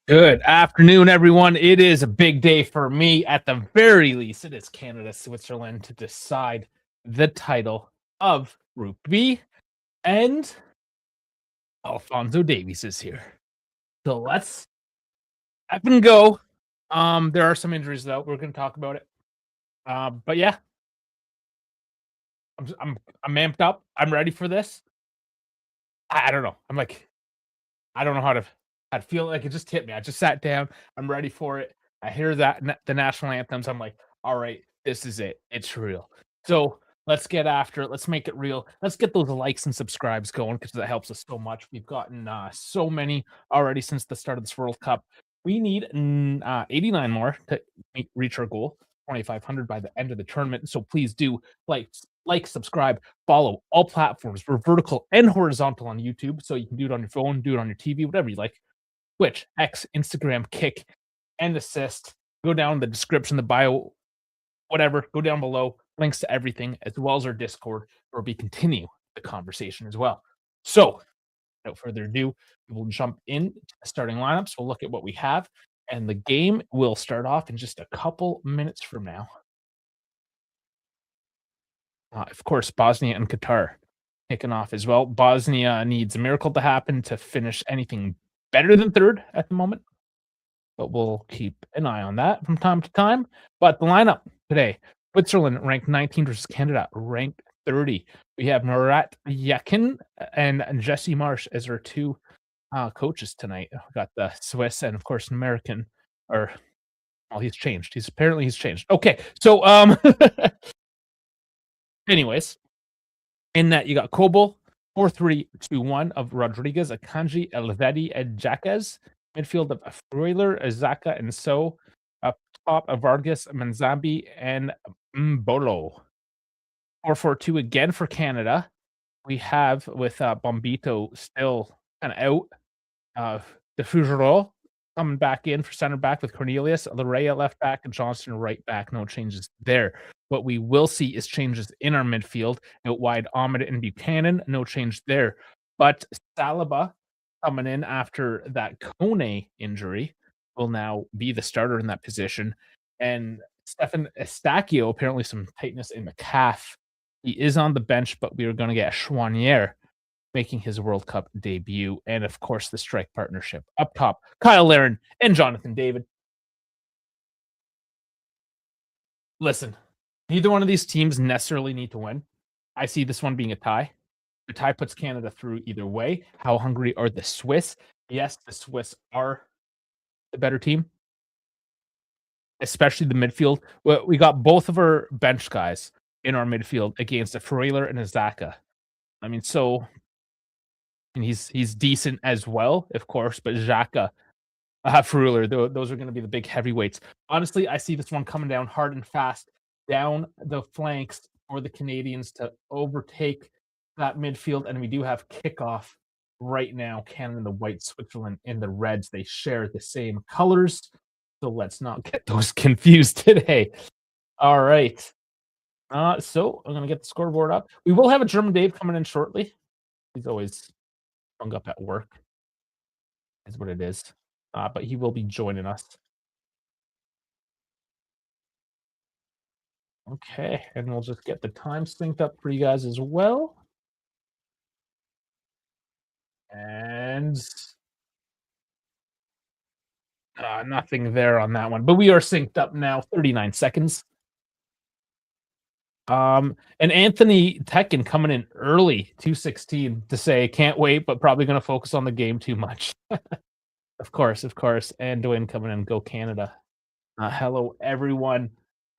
Good afternoon, everyone. It is a big day for me. At the very least, it is Canada, Switzerland to decide the title of Group B, and Alfonso Davies is here. So let's up and go. There are some injuries though. We're going to talk about it. But yeah, I'm amped up. I'm ready for this. I don't know. I don't know how to feel. Like it just hit me. I just sat down. I'm ready for it. I hear the national anthems. I'm like, all right, this is it. It's real. So let's get after it. Let's make it real. Let's get those likes and subscribes going because that helps us so much. We've gotten so many already since the start of this World Cup. We need 89 more to reach our goal, 2,500 by the end of the tournament. So please do like, subscribe, follow all platforms. We're vertical and horizontal on YouTube, so you can do it on your phone, do it on your TV, whatever you like. Twitch, X, Instagram, Kick, and Assist. Go down in the description, the bio, whatever. Go down below. Links to everything, as well as our Discord, where we continue the conversation as well. So, without further ado, we will jump in to the starting lineups. We'll look at what we have, and the game will start off in just a couple minutes from now. Of course, Bosnia and Qatar kicking off as well. Bosnia needs a miracle to happen to finish anything better than third at the moment, but we'll keep an eye on that from time to time. But the lineup today: Switzerland ranked 19 versus Canada ranked 30. We have Murat Yakin and Jesse Marsh as our two coaches tonight. We got the Swiss and of course American. Or well, he's changed. He's changed. Okay, so anyways, in that you got Kobel, 4-3-2-1 of Rodriguez, Akanji, Elvedi, and Jaquez. Midfield of Freuler, Azaka, and So. Up top of Vargas, Manzambi, and Mbolo. 4-4-2 again for Canada. We have with Bombito still kind of out. De Fougereau coming back in for center back with Cornelius, Larea left back, and Johnston right back. No changes there. What we will see is changes in our midfield. Out wide, Ahmed and Buchanan. No change there. But Saliba coming in after that Kone injury will now be the starter in that position. And Stefan Estacchio, apparently some tightness in the calf. He is on the bench, but we are going to get Chouanier making his World Cup debut. And of course, the strike partnership up top, Kyle Larin and Jonathan David. Listen, neither one of these teams necessarily need to win. I see this one being a tie. The tie puts Canada through either way. How hungry are the Swiss? Yes, the Swiss are the better team, especially the midfield. We got both of our bench guys in our midfield against a Freuler and a Zaka. I mean, so and he's decent as well, of course, but Xhaka, Freuler, those are going to be the big heavyweights. Honestly, I see this one coming down hard and fast down the flanks for the Canadians to overtake that midfield, and we do have kickoff right now. Canada in the white, Switzerland in the reds. They share the same colors, so let's not get those confused today. All right. So I'm going to get the scoreboard up. We will have a German Dave coming in shortly. He's always hung up at work, is what it is. But he will be joining us. Okay, and we'll just get the time synced up for you guys as well. And nothing there on that one, but we are synced up now. 39 seconds. And Anthony Tekken coming in early, 2:16, to say can't wait, but probably going to focus on the game too much. Of course. And Dwayne coming in, go Canada. Hello, everyone.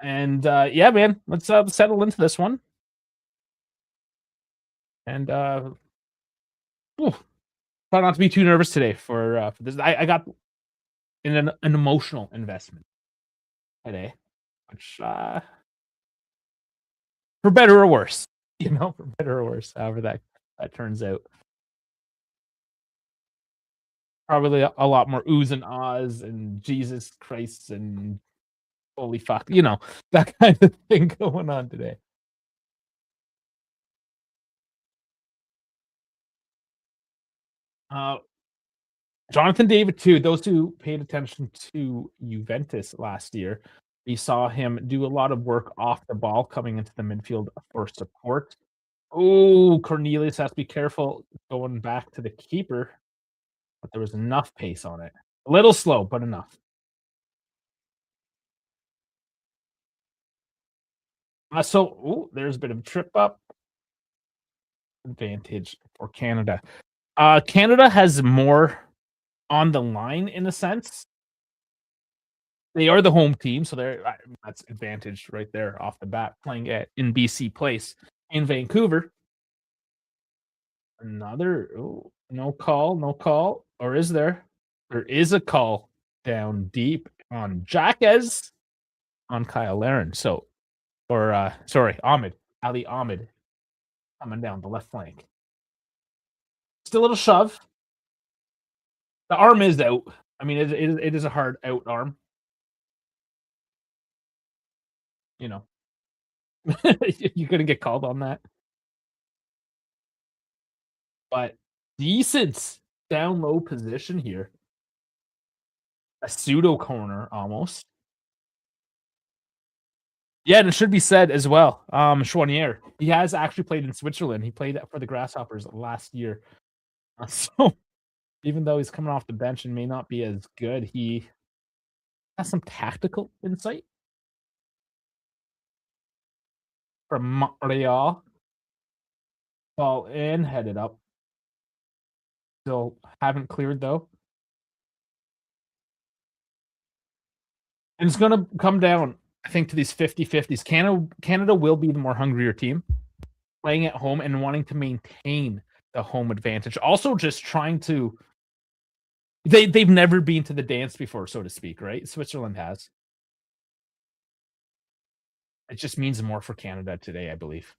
And yeah, man, let's settle into this one. And try not to be too nervous today for this. I got in an emotional investment today, which for better or worse, for better or worse, however that turns out. Probably a lot more oohs and ahs and Jesus Christ and holy fuck, that kind of thing going on today. Jonathan David too. Those two paid attention to Juventus last year. We saw him do a lot of work off the ball coming into the midfield for support. Oh, Cornelius has to be careful going back to the keeper, but there was enough pace on it. A little slow, but enough. There's a bit of a trip up advantage for Canada. Canada has more on the line in a sense. They are the home team, so that's advantage right there off the bat playing in BC Place in Vancouver. No call, no call. Or is there? There is a call down deep on Jaquez on Kyle Larin. Ahmed, Ali Ahmed coming down the left flank. Still a little shove. The arm is out. I mean, it is a hard out arm. You know, you couldn't get called on that. But decent down low position here. A pseudo corner almost. Yeah, and it should be said as well, Chouanier, he has actually played in Switzerland. He played for the Grasshoppers last year. So even though he's coming off the bench and may not be as good, he has some tactical insight from Montreal. Ball in, headed up. Still haven't cleared though. And it's gonna come down, I think, to these 50-50s. Canada will be the more hungrier team, playing at home and wanting to maintain the home advantage. Also, just trying to. They've never been to the dance before, so to speak, right? Switzerland has. It just means more for Canada today, I believe.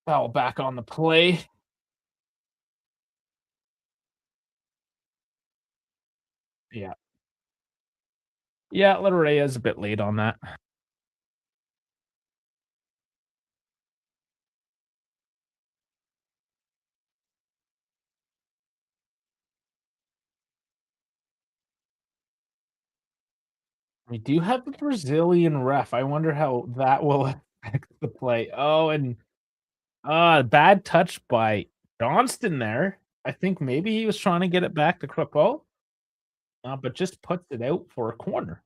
Foul back on the play. Yeah. Yeah, Latorea is a bit late on that. We do have the Brazilian ref. I wonder how that will affect the play. Oh, and bad touch by Johnston there. I think maybe he was trying to get it back to Crepeau, but just puts it out for a corner.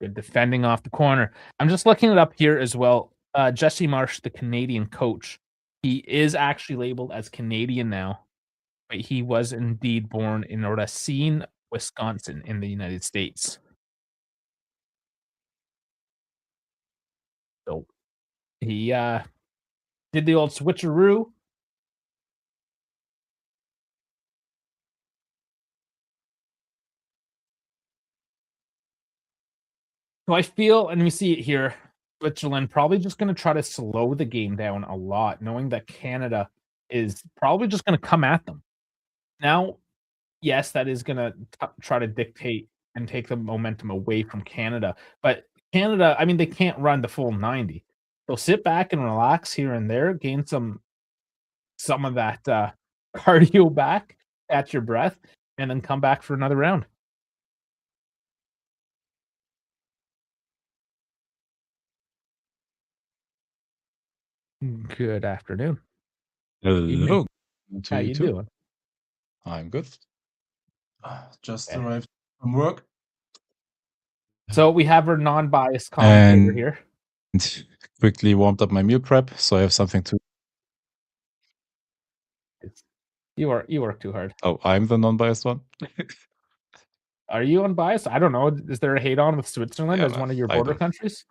Good defending off the corner. I'm just looking it up here as well. Jesse Marsh, the Canadian coach, he is actually labeled as Canadian now, but he was indeed born in Racine, Wisconsin, in the United States. So he did the old switcheroo. So I feel, and we see it here, Switzerland probably just going to try to slow the game down a lot, knowing that Canada is probably just going to come at them. Now, yes, that is going to try to dictate and take the momentum away from Canada. But Canada, I mean, they can't run the full 90. So sit back and relax here and there, gain some of that cardio back, catch your breath, and then come back for another round. Good afternoon. Evening. Hello to How you you too. doing? I'm good. Just Okay. arrived from work. So we have our non-biased commentator And here. quickly warmed up my meal prep, so I have something to. You work too hard. Oh, I'm the non-biased one. Are you unbiased? I don't know. Is there a hate on with Switzerland Yeah, as one of your I border do. countries?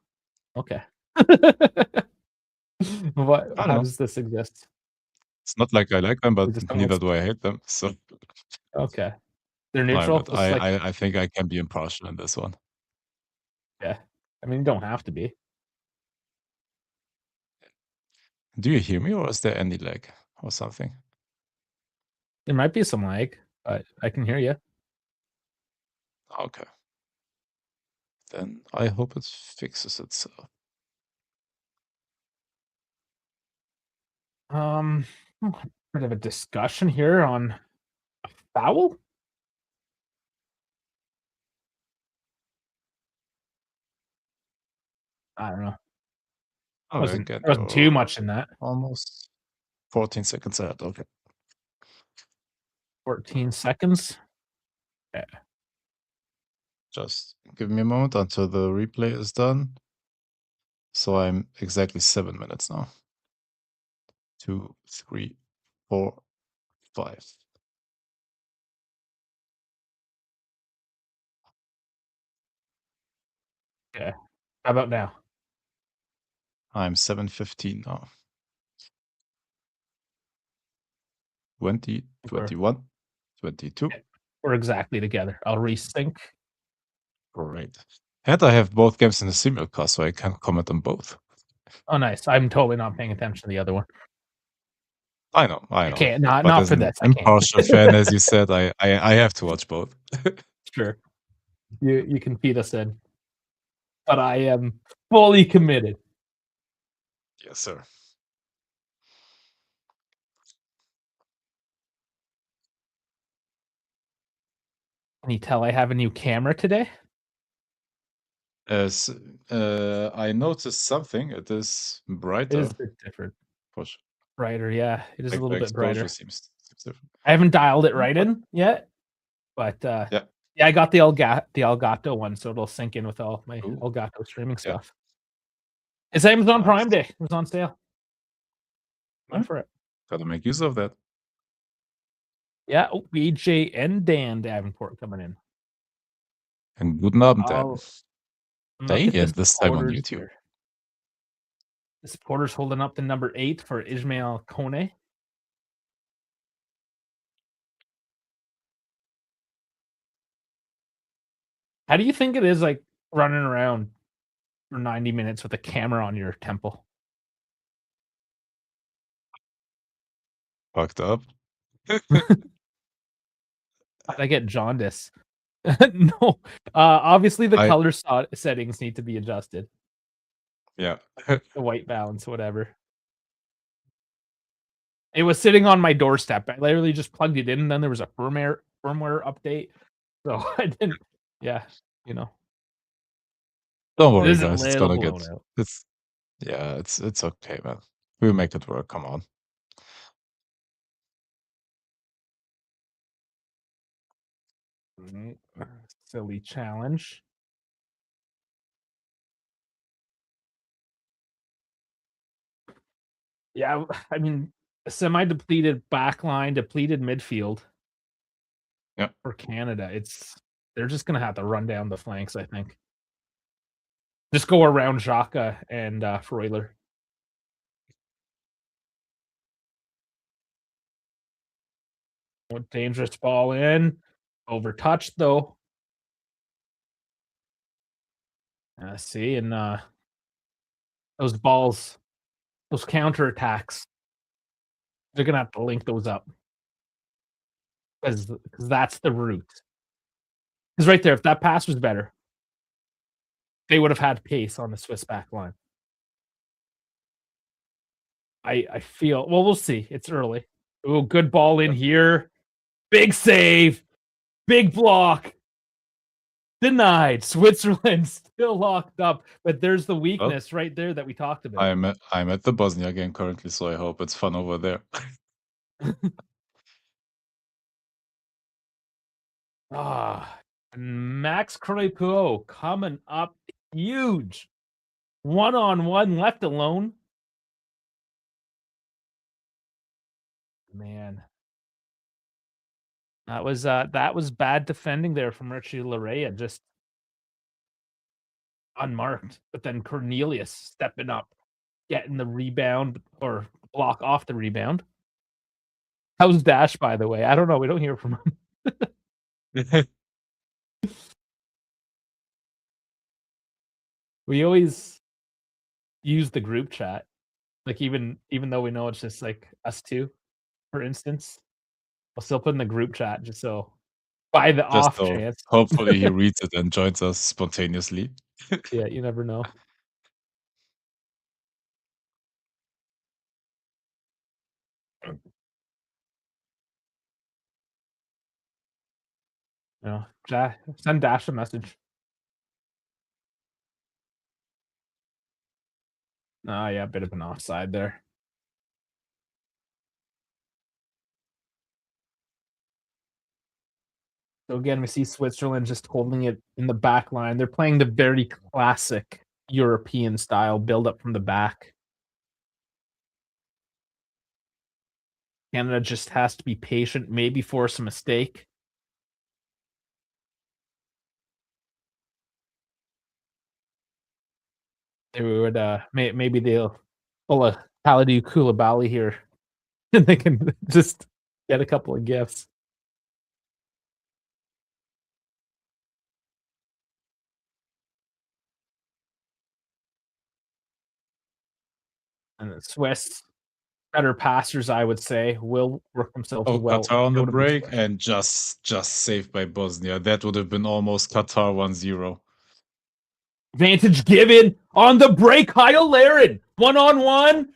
Okay. What? I don't How know. does this exist? It's not like I like them, but We just don't neither like. do I hate them. So Okay, they're no, neutral. but Just like I think I can be impartial in this one. yeah. I mean, you don't have to be. Do you hear me, or is there any lag or something? There might be some lag, but I can hear you. Okay. Then I hope it fixes itself. Um, bit of a discussion here on a foul. I don't know. Oh, Wasn't again, there wasn't too much in that. almost 14 seconds ahead. Okay. 14 seconds. Yeah. Just give me a moment until the replay is done. So I'm exactly 7 minutes now. 2, 3, 4, 5. Okay. How about now? I'm 7:15 now. 20, I think 21, 22. we're exactly together. I'll resync. Great. And I have both games in the simulcast, so I can comment on both. Oh, nice. I'm totally not paying attention to the other one. I I know. can't. Not But not as for an this. I can't. impartial fan, as you said, I have to watch both. Sure. You can feed us in. But I am fully committed. Yes, sir. Can you tell I have a new camera today? As I noticed something, it is It is brighter. a bit different. Push. Brighter, yeah. It is a Like the little bit exposure brighter. seems different. I haven't dialed it Mm, right but in yet, but yeah. yeah, I got the Elgato one, so it'll sync in with all my Ooh, Elgato streaming yeah. stuff. It's Amazon Prime Nice. Day. It was on sale. Went Yeah, for it. gotta make use of that. Yeah. Oh, BJ and Dan Davenport coming in. And guten Abend, Dan. I'll look at the Damn, this time on supporters YouTube. here. The supporters holding up the number 8 for Ismail Kone. How do you think it is like running around for 90 minutes with a camera on your temple? Fucked up. How'd I get jaundice? No. Obviously the I color settings need to be adjusted. yeah. The white balance, whatever. It was sitting on my doorstep. I literally just plugged it in, and then there was a firmware update. So I didn't yeah, you know. Don't It worry, is a guys. It's little gonna get. blown out. It's yeah. It's okay, man. We'll make it work. Come on. Mhm. Silly challenge. Yeah, I mean, a semi-depleted backline, depleted midfield Yeah. for Canada. They're just gonna have to run down the flanks, I think. Just go around Xhaka and Freuler. Dangerous ball in. Overtouched though. See, and those balls, those counterattacks, they're gonna have to link those up because that's the route. Because right there, if that pass was better, they would have had pace on the Swiss back line. I feel well, we'll see. It's early. Oh, good ball in Yeah. here. Big save. Big block. Denied. Switzerland still locked up, but there's the Well, weakness right there that we talked about. I'm at the Bosnia game currently, so I hope it's fun over there. Ah, Max Crepeau coming up huge. One-on-one left alone. Man. That was bad defending there from Richie Larea, just unmarked. But then Cornelius stepping up, getting the rebound or block off the rebound. How's Dash, by the way? I don't know. We don't hear from him. We always use the group chat, like even though we know it's just like us two, for instance. I'll still put in the group chat just so by the Just off so chance. hopefully he reads it and joins us spontaneously. Yeah, you never know. Yeah, send Dash a message. Oh, yeah, a bit of an offside there. So again, we see Switzerland just holding it in the back line. They're playing the very classic European style build up from the back. Canada just has to be patient, maybe force a mistake. They would maybe they'll pull a Paladin Koulibaly here and they can just get a couple of gifts. And the Swiss, better passers, I would say, will work themselves Oh, well Qatar on the out of this break one. and just saved by Bosnia. That would have been almost Qatar 1-0. Vantage given on the break. Kyle Laren, 1-on-1.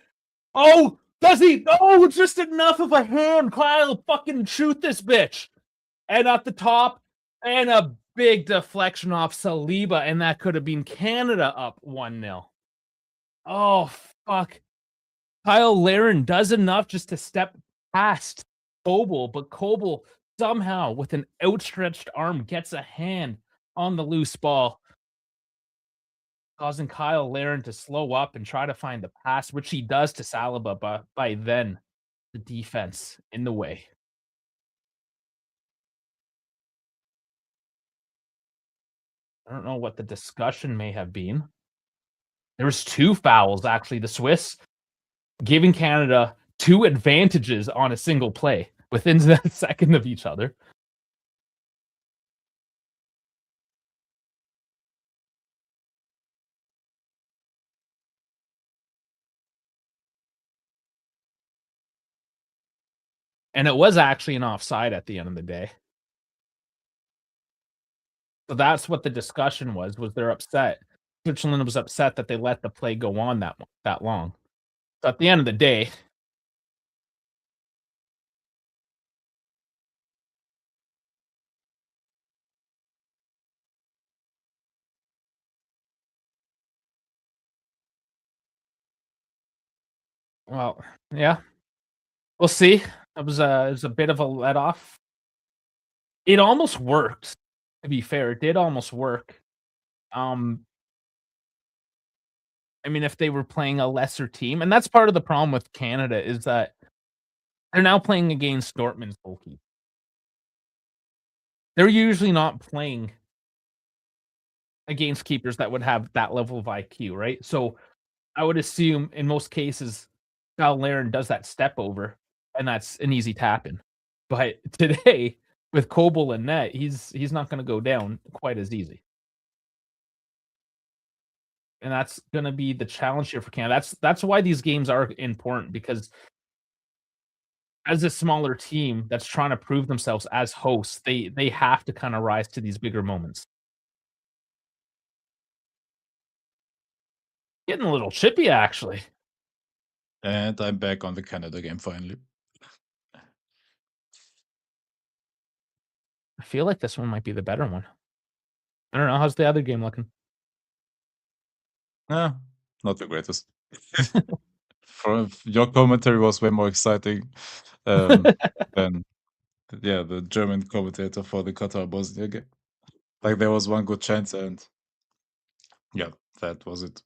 Oh, does he? Oh, it's just enough of a hand. Kyle, fucking shoot this bitch. And at the top, and a big deflection off Saliba, and that could have been Canada up 1-0. Oh, fuck. Kyle Laren does enough just to step past Coble, but Coble somehow, with an outstretched arm, gets a hand on the loose ball, causing Kyle Laren to slow up and try to find the pass, which he does to Saliba, but by then, the defense in the way. I don't know what the discussion may have been. There was 2 fouls, actually. The Swiss giving Canada 2 advantages on a single play within a second of each other. And it was actually an offside at the end of the day. So that's what the discussion was they're upset. Switzerland was upset that they let the play go on that long. So at the end of the day, well, yeah, we'll see. It was a bit of a let off. It almost worked, to be fair. It did almost work. Um, I mean, if they were playing a lesser team, and that's part of the problem with Canada is that they're now playing against Dortmund's goalkeeper. They're usually not playing against keepers that would have that level of IQ, right? So I would assume in most cases, Kyle Laren does that step over, and that's an easy tap in. But today, with Coble and net, he's not going to go down quite as easy. And that's going to be the challenge here for Canada. That's why these games are important because as a smaller team that's trying to prove themselves as hosts, they have to kind of rise to these bigger moments. Getting a little chippy, actually. And I'm back on the Canada game finally. I feel like this one might be the better one. I don't know. How's the other game looking? Not the greatest. Your commentary was way more exciting than the German commentator for the Qatar Bosnia game. Like there was one good chance and yeah, that was it.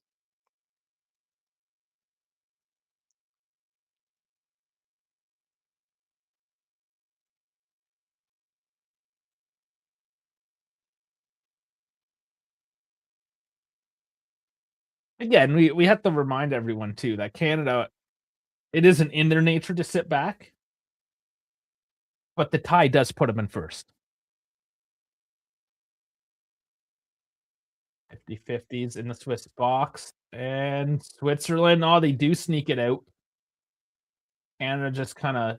Again, we have to remind everyone too that Canada, it isn't in their nature to sit back, but the tie does put them in first. 50-50s in the Swiss box. And Switzerland, oh, they do sneak it out. Canada just kind of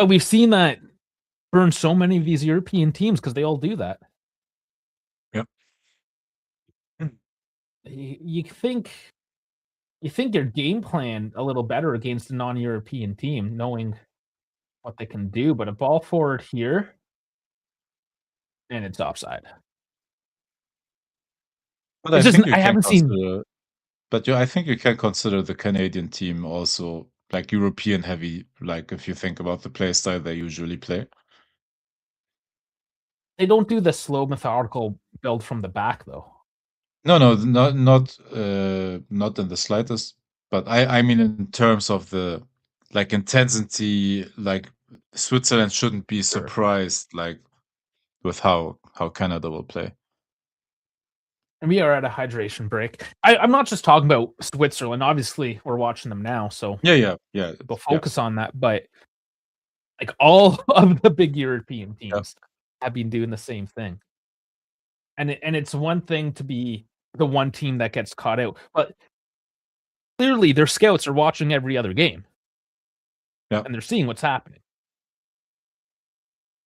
But we've seen that burn so many of these European teams because they all do that. Yep. You think your game plan a little better against a non-European team, knowing what they can do, but a ball forward here, and it's offside. But It's I just think you I can haven't seen consider but I think you can consider the Canadian team also, like, European heavy, like, if you think about the play style they usually play. they don't do the slow methodical build from the back though. No, not in the slightest, but I mean in terms of the, like, intensity, like, Switzerland shouldn't be Sure. surprised, like, with how Canada will play. And we are at a hydration break. I'm not just talking about Switzerland. Obviously, we're watching them now, so Yeah, we'll yeah, focus on that. But like all of the big European yeah, teams have been doing the same thing. And it's one thing to be the one team that gets caught out, but clearly their scouts are watching every other game yeah, and they're seeing what's happening.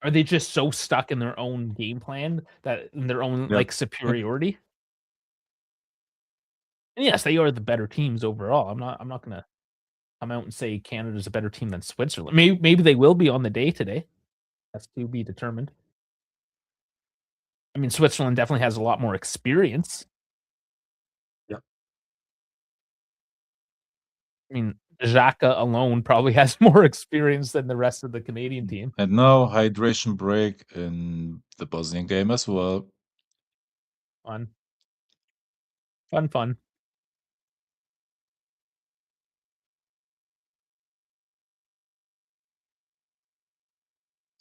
Are they just so stuck in their own game plan that in their own yeah. like superiority? And yes, they are the better teams overall. I'm not gonna come out and say Canada's a better team than Switzerland. Maybe they will be on the day today. That's to be determined. I mean, Switzerland definitely has a lot more experience. Yeah. I mean, Xhaka alone probably has more experience than the rest of the Canadian team. And now hydration break in the Bosnian game as well. Fun, fun, fun.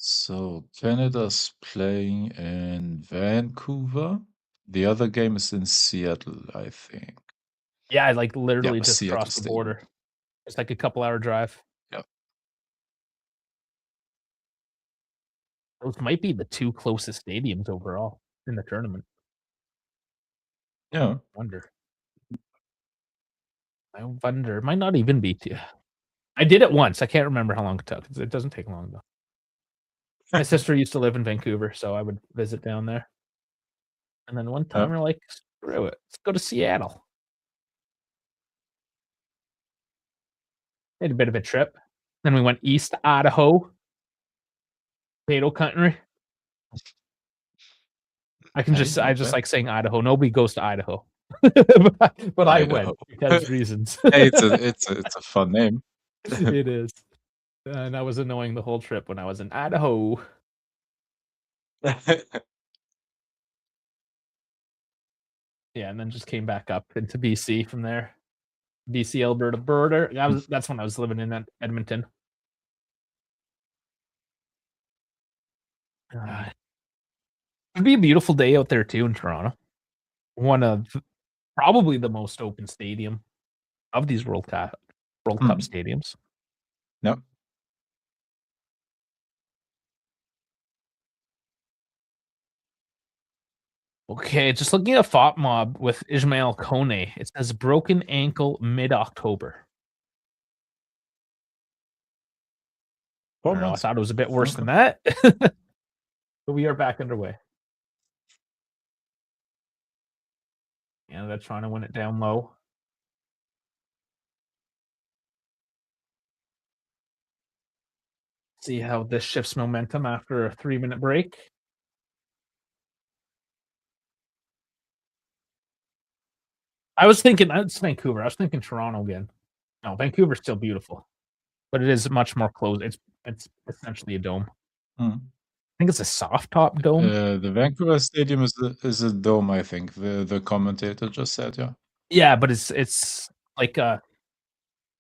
So Canada's playing in Vancouver. The other game is in Seattle, I think. Yeah, like Yeah, literally just Seattle across the Stadium. border. It's like a couple-hour drive. Yeah. Those might be the two closest stadiums overall in the tournament. Yeah. Wonder. I wonder. Might not even be two. I did it once. I can't remember how long it took. It doesn't take long though. My sister used to live in Vancouver, so I would visit down there. And then one Yeah. time we're like, screw it, let's go to Seattle. Made a bit of a trip. Then we went east to Idaho, potato country. I Okay, I not just bad. like saying Idaho. Nobody goes to Idaho, but I Idaho. went because reasons. Hey, it's a fun name. It is, and I was annoying the whole trip when I was in Idaho. Yeah, and then just came back up into BC from there. BC, Alberta border. That's when I was living in Edmonton. It'd be a beautiful day out there too in Toronto. One of probably the most open stadium of these World Cup Mm. stadiums. Yep. Okay, just looking at FOTMob with Ismail Kone, it says broken ankle mid-October. I 4 don't know. I months. thought it was a bit worse Okay. than that, but we are back underway. Canada trying to win it down low. See how this shifts momentum after a 3-minute break. I was thinking it's Vancouver. I was thinking Toronto again. No, Vancouver's still beautiful, but it is much more close. It's essentially a dome. Mm. I think it's a soft top dome. The Vancouver Stadium is a dome, I think. The commentator just said, yeah. Yeah, but like a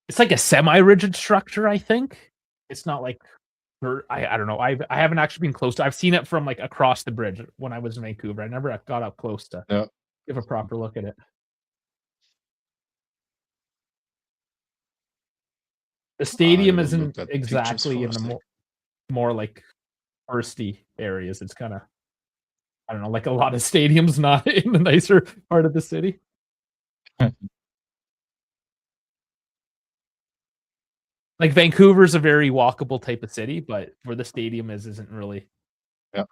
it's like a semi-rigid structure, I think. It's not like I don't know. I haven't actually been close to I've seen it from like across the bridge when I was in Vancouver. I never got up close to Yeah. give a proper look at it. The I stadium will isn't look at pictures exactly for in a the sec. more like touristy areas. It's kinda I don't know, like a lot of stadiums not in the nicer part of the city. Like, Vancouver's a very walkable type of city, but where the stadium isn't really Yeah.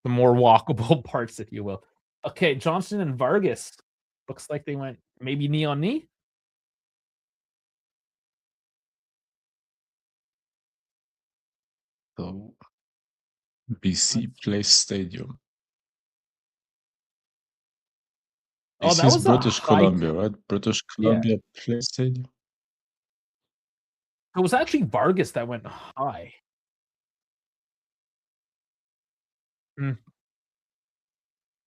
the more walkable parts, if you will. Okay, Johnson and Vargas. Looks like they went maybe knee on knee? So BC Place Stadium. Oh, This that is was a British high Columbia, right? British yeah. Columbia Place Stadium. It was actually Vargas that went high. Mm.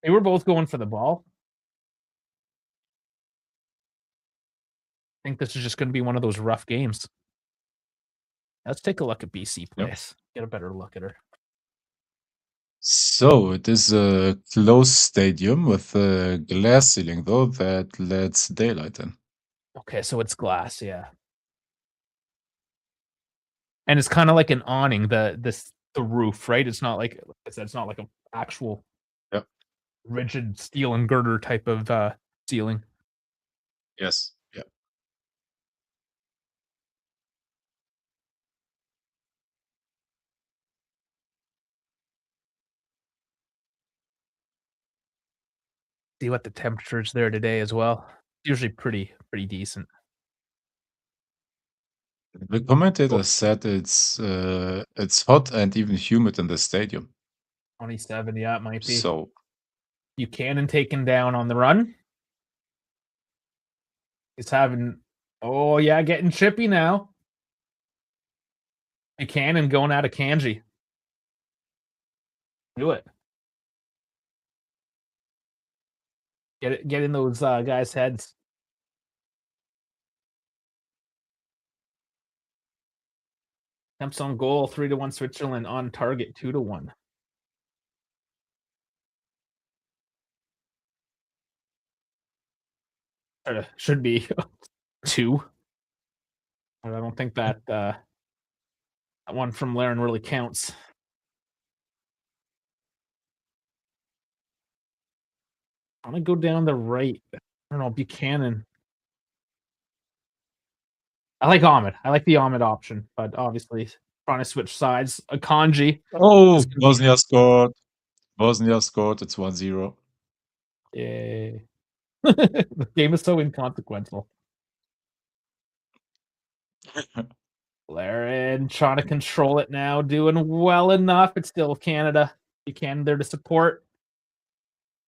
They were both going for the ball. I think this is just gonna be one of those rough games. Let's take a look at BC Yep. Place. Get a better look at her. So it is a closed stadium with a glass ceiling, though, that lets daylight in. Okay, so it's glass, yeah. And it's kinda like an awning, the roof, right? It's not like I said, it's not like an actual Yep. rigid steel and girder type of, ceiling. Yes. Yeah. See what the temperature's there today as well. Usually pretty decent. The commentator Oh, said it's hot and even humid in the stadium. 27, yeah, it might be. So Buchanan taken down on the run. He's having oh, yeah, getting chippy now. Buchanan going out of Kanji. Do it. Get in those, guys' heads. Attempts on goal, 3-1 Switzerland. On target, 2-1. Should be 2. But I don't think that one from Laren really counts. I'm gonna go down the right. I don't know, Buchanan. I like Ahmed. I like the Ahmed option, but obviously trying to switch sides. Akanji oh, is gonna be Bosnia scored. Bosnia scored. It's 1-0. yay. The game is so inconsequential. Laren trying to control it now, doing well enough. It's still Canada. Buchanan there to support.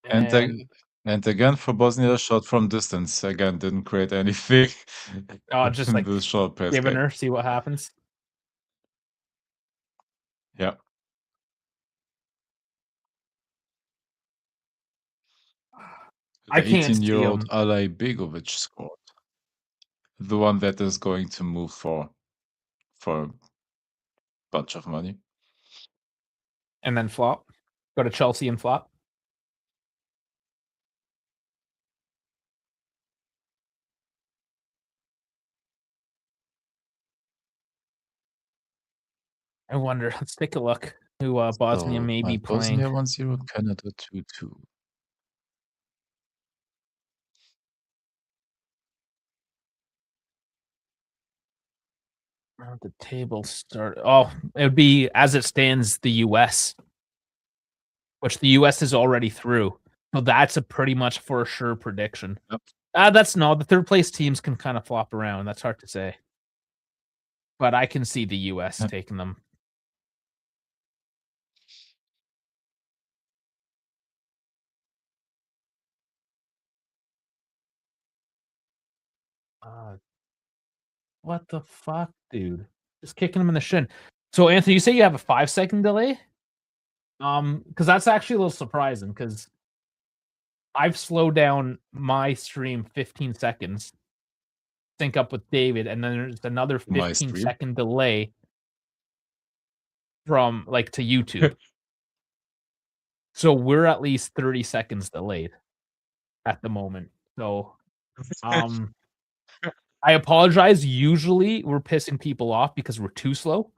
And And and again for Bosnia, shot from distance. Again, didn't create anything just in like the short pass giving game. her, see what happens. Yeah. I The can't see 18-year-old him. Alay Begovic scored. The one that is going to move for a bunch of money. And then flop. Go to Chelsea and flop. I wonder. Let's take a look who Bosnia So may be playing. Bosnia 1-0, Canada 2-2. The table start. Oh, it would be as it stands, the US, which the US is already through. So that's a pretty much for sure prediction. Yep. That's no, the third place teams can kind of flop around. That's hard to say. But I can see the US Yeah. taking them. What the fuck, dude? Just kicking him in the shin. So Anthony, you say you have a 5-second delay? Because that's actually a little surprising because I've slowed down my stream 15 seconds, sync up with David, and then there's another My 15 stream. second delay from like to YouTube. So we're at least 30 seconds delayed at the moment. So um I apologize. Usually we're pissing people off because we're too slow.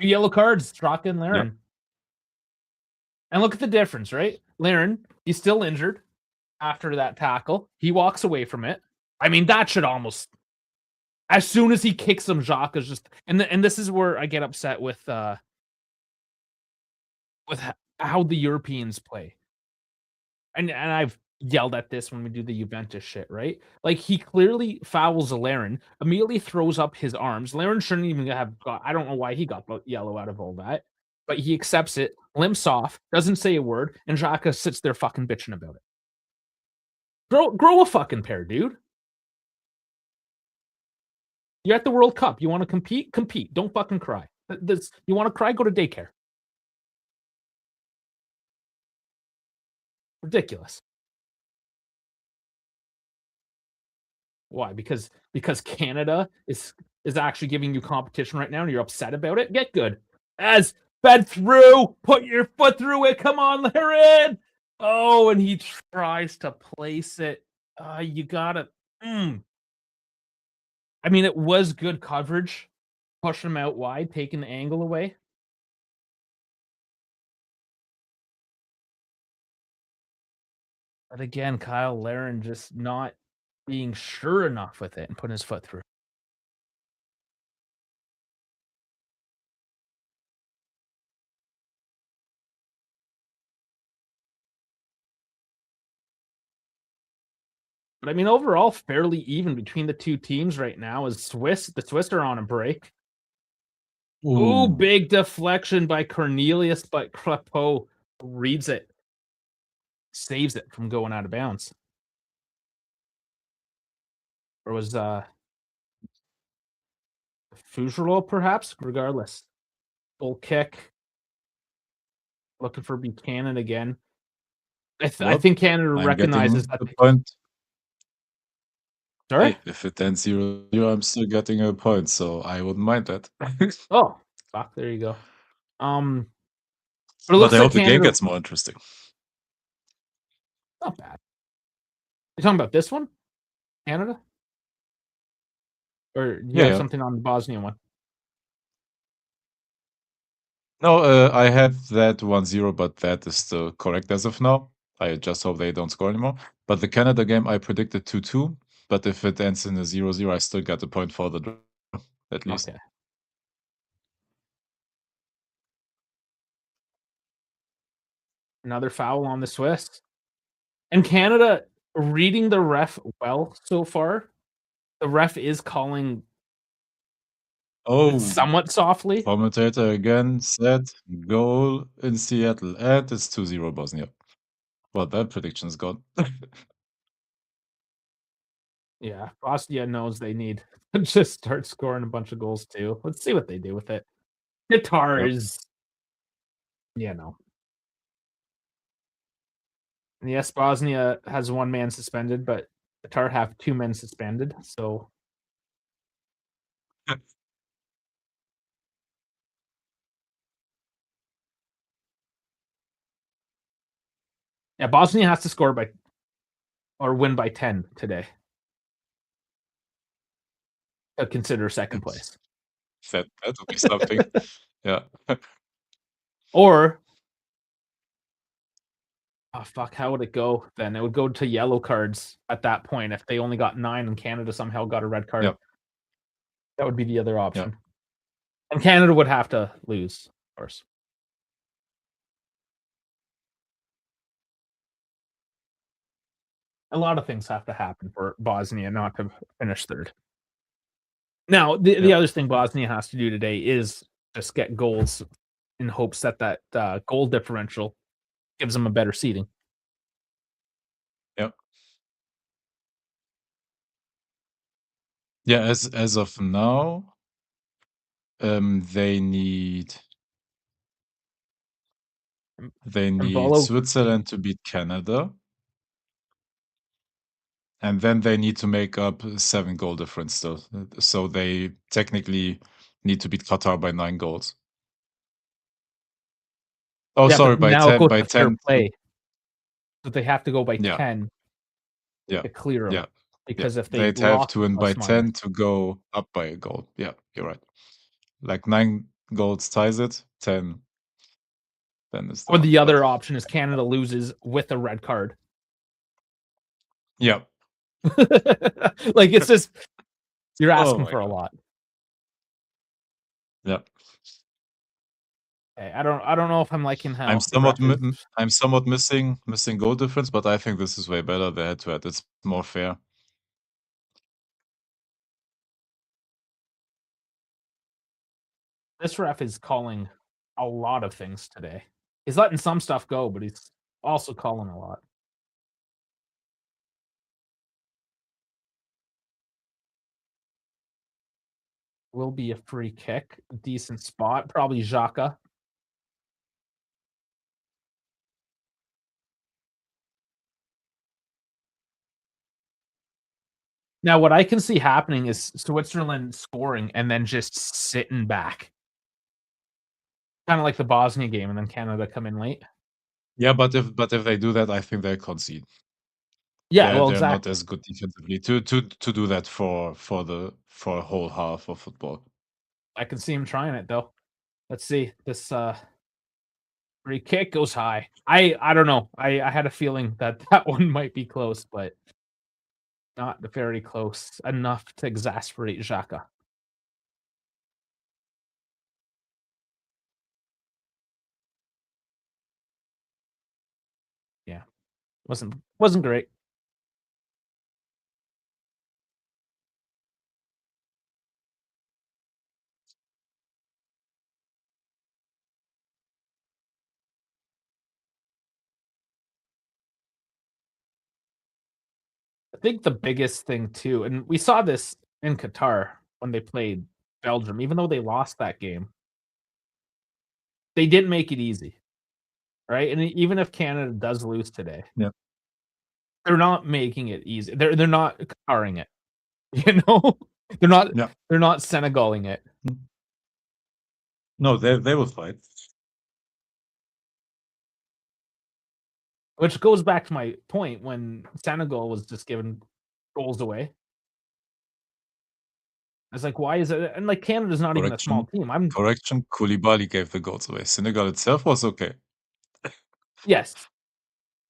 2 yellow cards, Straka and Yep. Laren. And look at the difference, right? Laren, he's still injured after that tackle. He walks away from it. I mean, that should almost As soon as he kicks him, Jacques is just and this is where I get upset with how the Europeans play. And I've yelled at this when we do the Juventus shit, right? Like, he clearly fouls Larin, immediately throws up his arms. Larin shouldn't even have got I don't know why he got the yellow out of all that, but he accepts it, limps off, doesn't say a word, and Xhaka sits there fucking bitching about it. Grow a fucking pair, dude. You're at the World Cup. You wanna compete? Compete. Don't fucking cry. This you wanna cry? Go to daycare. Ridiculous. Why? Because Canada is actually giving you competition right now, and you're upset about it? Get good. As fed through, put your foot through it. Come on, Larin. Oh, and he tries to place it. You gotta. I mean, it was good coverage. Push him out wide, taking the angle away. But again, Kyle Larin just not being sure enough with it and putting his foot through. But I mean, overall, fairly even between the two teams right now. As the Swiss are on a break. Ooh, Ooh. big deflection by Cornelius, but Crepeau reads it, saves it from going out of bounds. Or was Fougerolles perhaps? Regardless, goal kick. Looking for Buchanan again. I What? think Canada I'm recognizes getting that. the point. Sorry? Hey, if it ends 0-0, I'm still getting a point, so I wouldn't mind that. Oh, fuck, there you go. But it But looks I like hope the game Canada gets more interesting. not bad. You talking about this one? Canada? Or do you Yeah, have yeah. something on the Bosnian one? No, I have that 1-0, but that is still correct as of now. I just hope they don't score anymore. But the Canada game, I predicted 2-2, but if it ends in a 0-0, I still got a point for the draw, at least. Okay. Another foul on the Swiss. And Canada reading the ref well so far. The ref is calling Oh, somewhat softly. commentator again said goal in Seattle, and it's 2-0 Bosnia. Well, that prediction's gone. Yeah, Bosnia knows they need to just start scoring a bunch of goals too. Let's see what they do with it. Qatar Yep. is, you know. And yes, Bosnia has one man suspended, but Qatar have two men suspended. So yeah, Bosnia has to score by or win by 10 today to consider second place. That would be something. Yeah. Or oh fuck, how would it go then? It would go to yellow cards at that point if they only got 9 and Canada somehow got a red card. Yep. That would be the other option. Yep. And Canada would have to lose, of course. A lot of things have to happen for Bosnia not to finish third. Now, the Yep. other thing Bosnia has to do today is just get goals in hopes that goal differential gives them a better seeding. Yep. Yeah, as of now, they need Embolo Switzerland to beat Canada. And then they need to make up 7 goal difference still. So they technically need to beat Qatar by 9 goals. Oh, yeah, sorry, but by now it 10 goes by to fair 10 play. So they have to go by Yeah. 10 Yeah. to clear them. Yeah. Because if they They'd have lock to win by plus 10 minus. to go up by a goal. Yeah, you're right. Like 9 goals ties it, 10 then is the Or one. the other But option is Canada loses with a red card. yeah. Like, it's just You're Oh asking my for a god. lot. Yeah. I don't know if I'm liking I'm how the somewhat ref is. I'm somewhat missing goal difference, but I think this is way better, the head-to-head. It's more fair. This ref is calling a lot of things today. He's letting some stuff go, but he's also calling a lot. Will be a free kick, decent spot, probably Xhaka. Now, what I can see happening is Switzerland scoring and then just sitting back, kinda like the Bosnia game, and then Canada come in late. Yeah, but if they do that, I think they concede. Yeah, They're well, they're not exactly. as good defensively to do that for a whole half of football. I can see him trying it, though. Let's see. This, free kick goes high. I don't know. I had a feeling that that one might be close, but not very close enough to exasperate Xhaka. Yeah, wasn't great. I think the biggest thing too, and we saw this in Qatar when they played Belgium, even though they lost that game, they didn't make it easy, right? And even if Canada does lose today, Yeah. they're not making it easy. They're not Qataring it, you know? They're not Yeah. they're not Senegaling it, No, they will fight. which goes back to my point when Senegal was just giving goals away. It's like, why is it? And like Canada's not even a small Correction, team. I'm correction, Koulibaly gave the goals away. Senegal itself was okay. yes,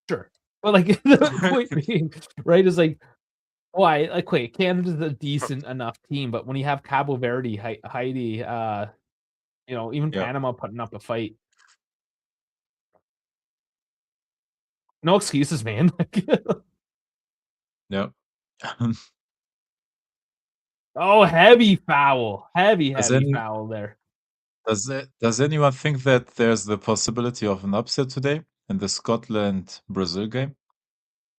sure. But like the point being, right, is like why? Like, wait, Canada's a decent enough team, but when you have Cabo Verde, Haiti, even Yeah, Panama putting up a fight, no excuses, man. yeah. Oh, heavy foul, Does heavy any foul there. does anyone think that there's the possibility of an upset today in the Scotland-Brazil game?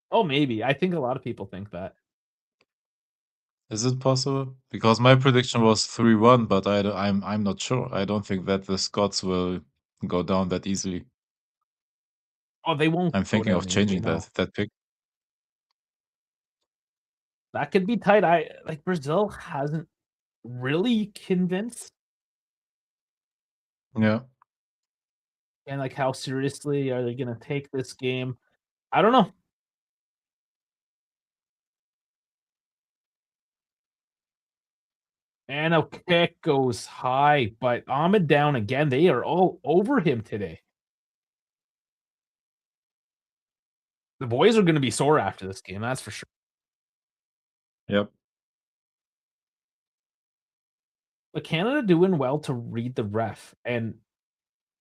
Oh, maybe. I think a lot of people think that. Is it possible? Because my prediction was 3-1, but I'm not sure. I don't think that the Scots will go down that easily. Oh, they won't I'm go thinking of down easily. changing No, that pick. that could be tight. I like Brazil hasn't really convinced, Yeah. and like how seriously are they going to take this game? I don't know. And a kick goes high, but Ahmed down again. They are all over him today. The boys are gonna be sore after this game, that's for sure. Yep. But Canada doing well to read the ref and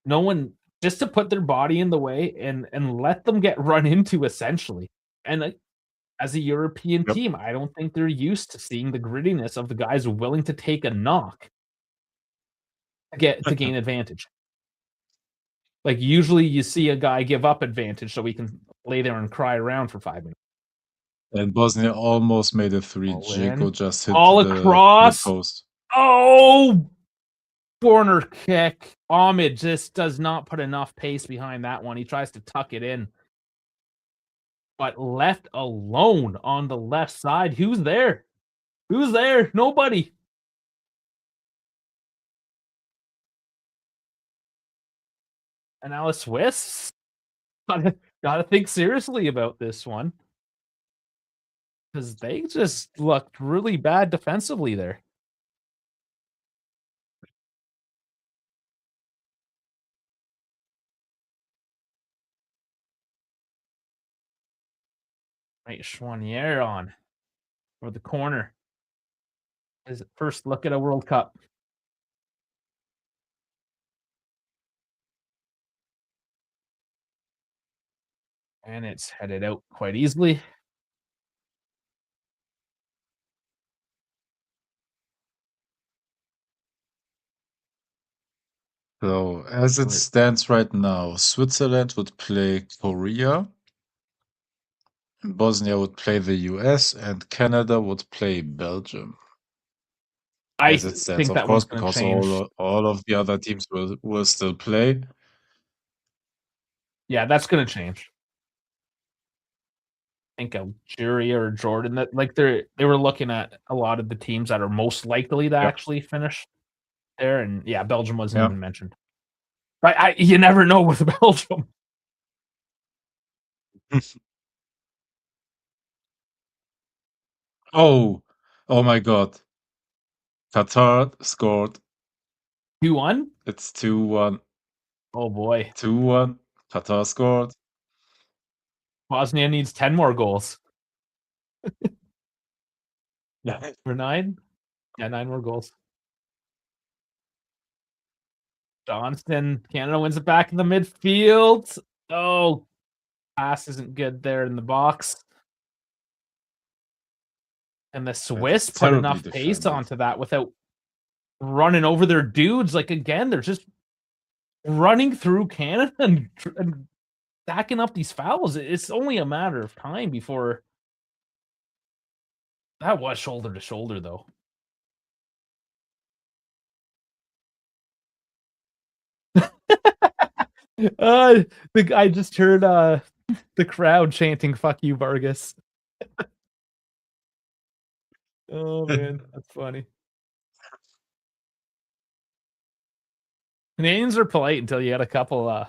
no one just to put their body in the way and let them get run into essentially. And, as a European Yep. team, I don't think they're used to seeing the grittiness of the guys willing to take a knock to gain advantage. Like, usually you see a guy give up advantage so he can lay there and cry around for 5 minutes. And Bosnia almost made a 3. All in, Dzeko just hit all the across. post. Oh, corner kick. Ahmed just does not put enough pace behind that one. He tries to tuck it in, but left alone on the left side. Who's there? Who's there? Nobody. And now a Swiss. Gotta think seriously about this one because they just looked really bad defensively there. Right, Chouanier on for the corner. His first look at a World Cup, and it's headed out quite easily. So as it Right. stands right now, Switzerland would play Korea, Bosnia would play the US, and Canada would play Belgium. I As it stands, think of that one's course, gonna because change. all of the other teams will still play. Yeah, that's gonna change. I think Algeria or Jordan that like they were looking at a lot of the teams that are most likely to Yeah, actually finish there, and yeah, Belgium wasn't yeah. even mentioned. But you never know with Belgium. Oh, oh my God. Qatar scored. 2-1? It's 2-1. Oh boy. 2-1. Qatar scored. Bosnia needs 10 more goals. Yeah. For 9? Yeah, 9 more goals. Johnston, Canada wins it back in the midfield. Oh, pass isn't good there in the box. And the That is Swiss put terribly enough pace defended. onto that without running over their dudes. Like, again, they're just running through Canada and stacking up these fouls. It's only a matter of time before that was shoulder to shoulder, though. I just heard the crowd chanting "Fuck you, Vargas." Oh man, that's funny. Canadians are polite until you get a couple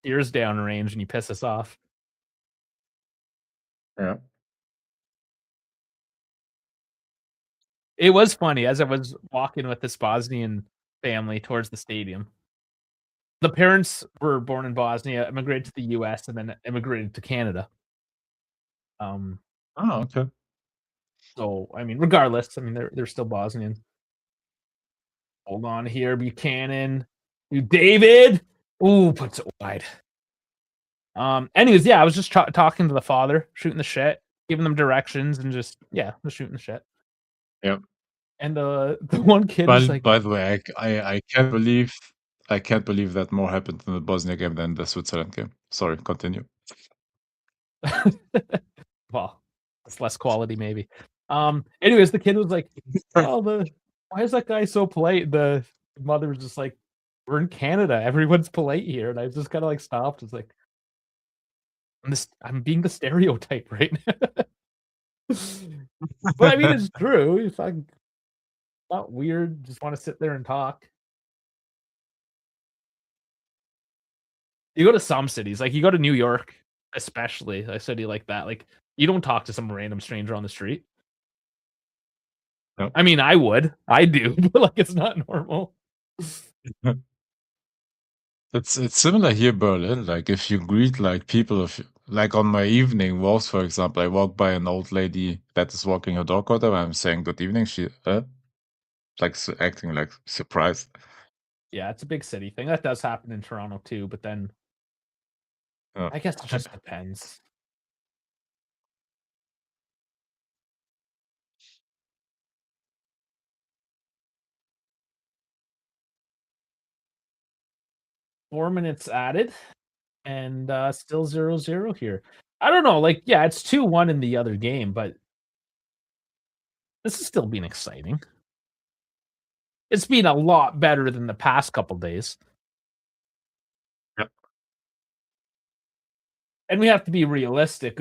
ears down range and you piss us off. Yeah. It was funny as I was walking with this Bosnian family towards the stadium. The parents were born in Bosnia, immigrated to the US, and then immigrated to Canada. Um, Oh, okay. so I mean, regardless, I mean they're still Bosnian. Hold on here, Buchanan. You David. Ooh, puts it wide. Anyways, yeah, I was just talking to the father, shooting the shit, giving them directions, and just yeah, just shooting the shit. Yeah. And the one kid was like, By the way, I can't believe that more happened in the Bosnia game than the Switzerland game. Sorry, continue. well, it's less quality maybe. Anyways, the kid was like, "Oh, the why is that guy so polite?" The mother was just like, "We're in Canada. Everyone's polite here." And I just kind of like stopped. It's like, I'm being the stereotype right now. But I mean, it's true. It's like not weird. Just want to sit there and talk. You go to some cities, like you go to New York, especially a city like that. Like you don't talk to some random stranger on the street. No. I mean, I would. I do, but like it's not normal. It's similar here in Berlin. Like if you greet like people of like on my evening walks, for example, I walk by an old lady that is walking her dog or whatever. I'm saying good evening. She like acting like surprised. Yeah, it's a big city thing. That does happen in Toronto too, but then Yeah. I guess it just depends. Four minutes added and still 0-0 here. I don't know, like, yeah, it's 2-1 in the other game, but this is still being exciting. It's been a lot better than the past couple days. Yep. And we have to be realistic.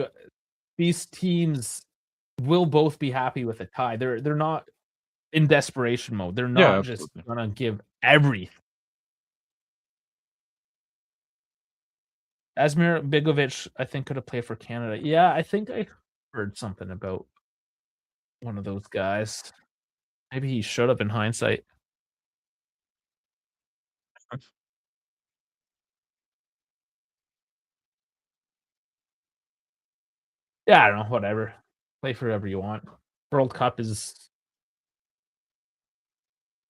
These teams will both be happy with a tie. They're not in desperation mode. They're Yeah, not just absolutely. gonna give everything. Asmir Bigovic, I think, could have played for Canada. Yeah, I think I heard something about one of those guys. Maybe he should have in hindsight. Yeah, I don't know, whatever. Play for whoever you want. World Cup is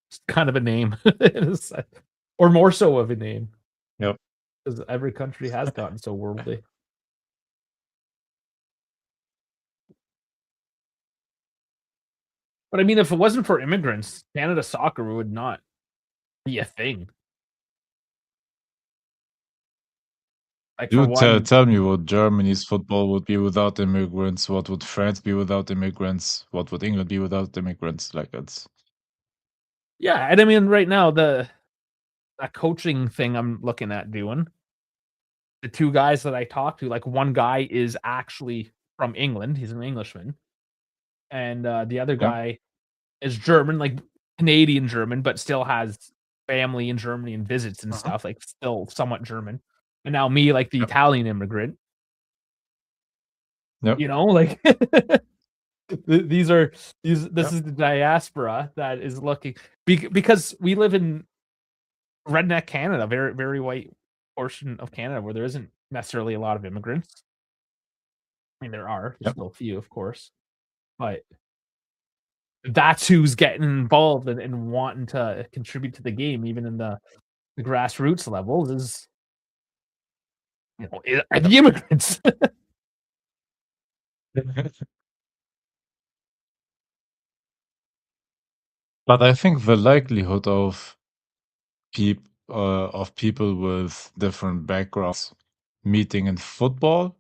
It's kind of a name, in a sen or more so of a name, Yep. 'cause every country has gotten so worldly. But I mean, if it wasn't for immigrants, Canada soccer would not be a thing. Like, for You one, tell me what Germany's football would be without immigrants. What would France be without immigrants? What would England be without immigrants? Like it's yeah, and I mean, right now, that coaching thing I'm looking at doing, the 2 guys that I talked to, like, one guy is actually from England, he's an Englishman, and, the other yeah. guy is German, like, Canadian German, but still has family in Germany and visits and Mhm. stuff, like, still somewhat German. And now me, like, the Yep. Italian immigrant, Yep. like, these are this Yep. is the diaspora that is looking because we live in redneck Canada, very, very white portion of Canada where there isn't necessarily a lot of immigrants. I mean, there's Yep. still a few, of course, but that's who's getting involved and wanting to contribute to the game, even in the grassroots levels is, are Yep. the immigrants. But I think the likelihood of people with different backgrounds meeting in football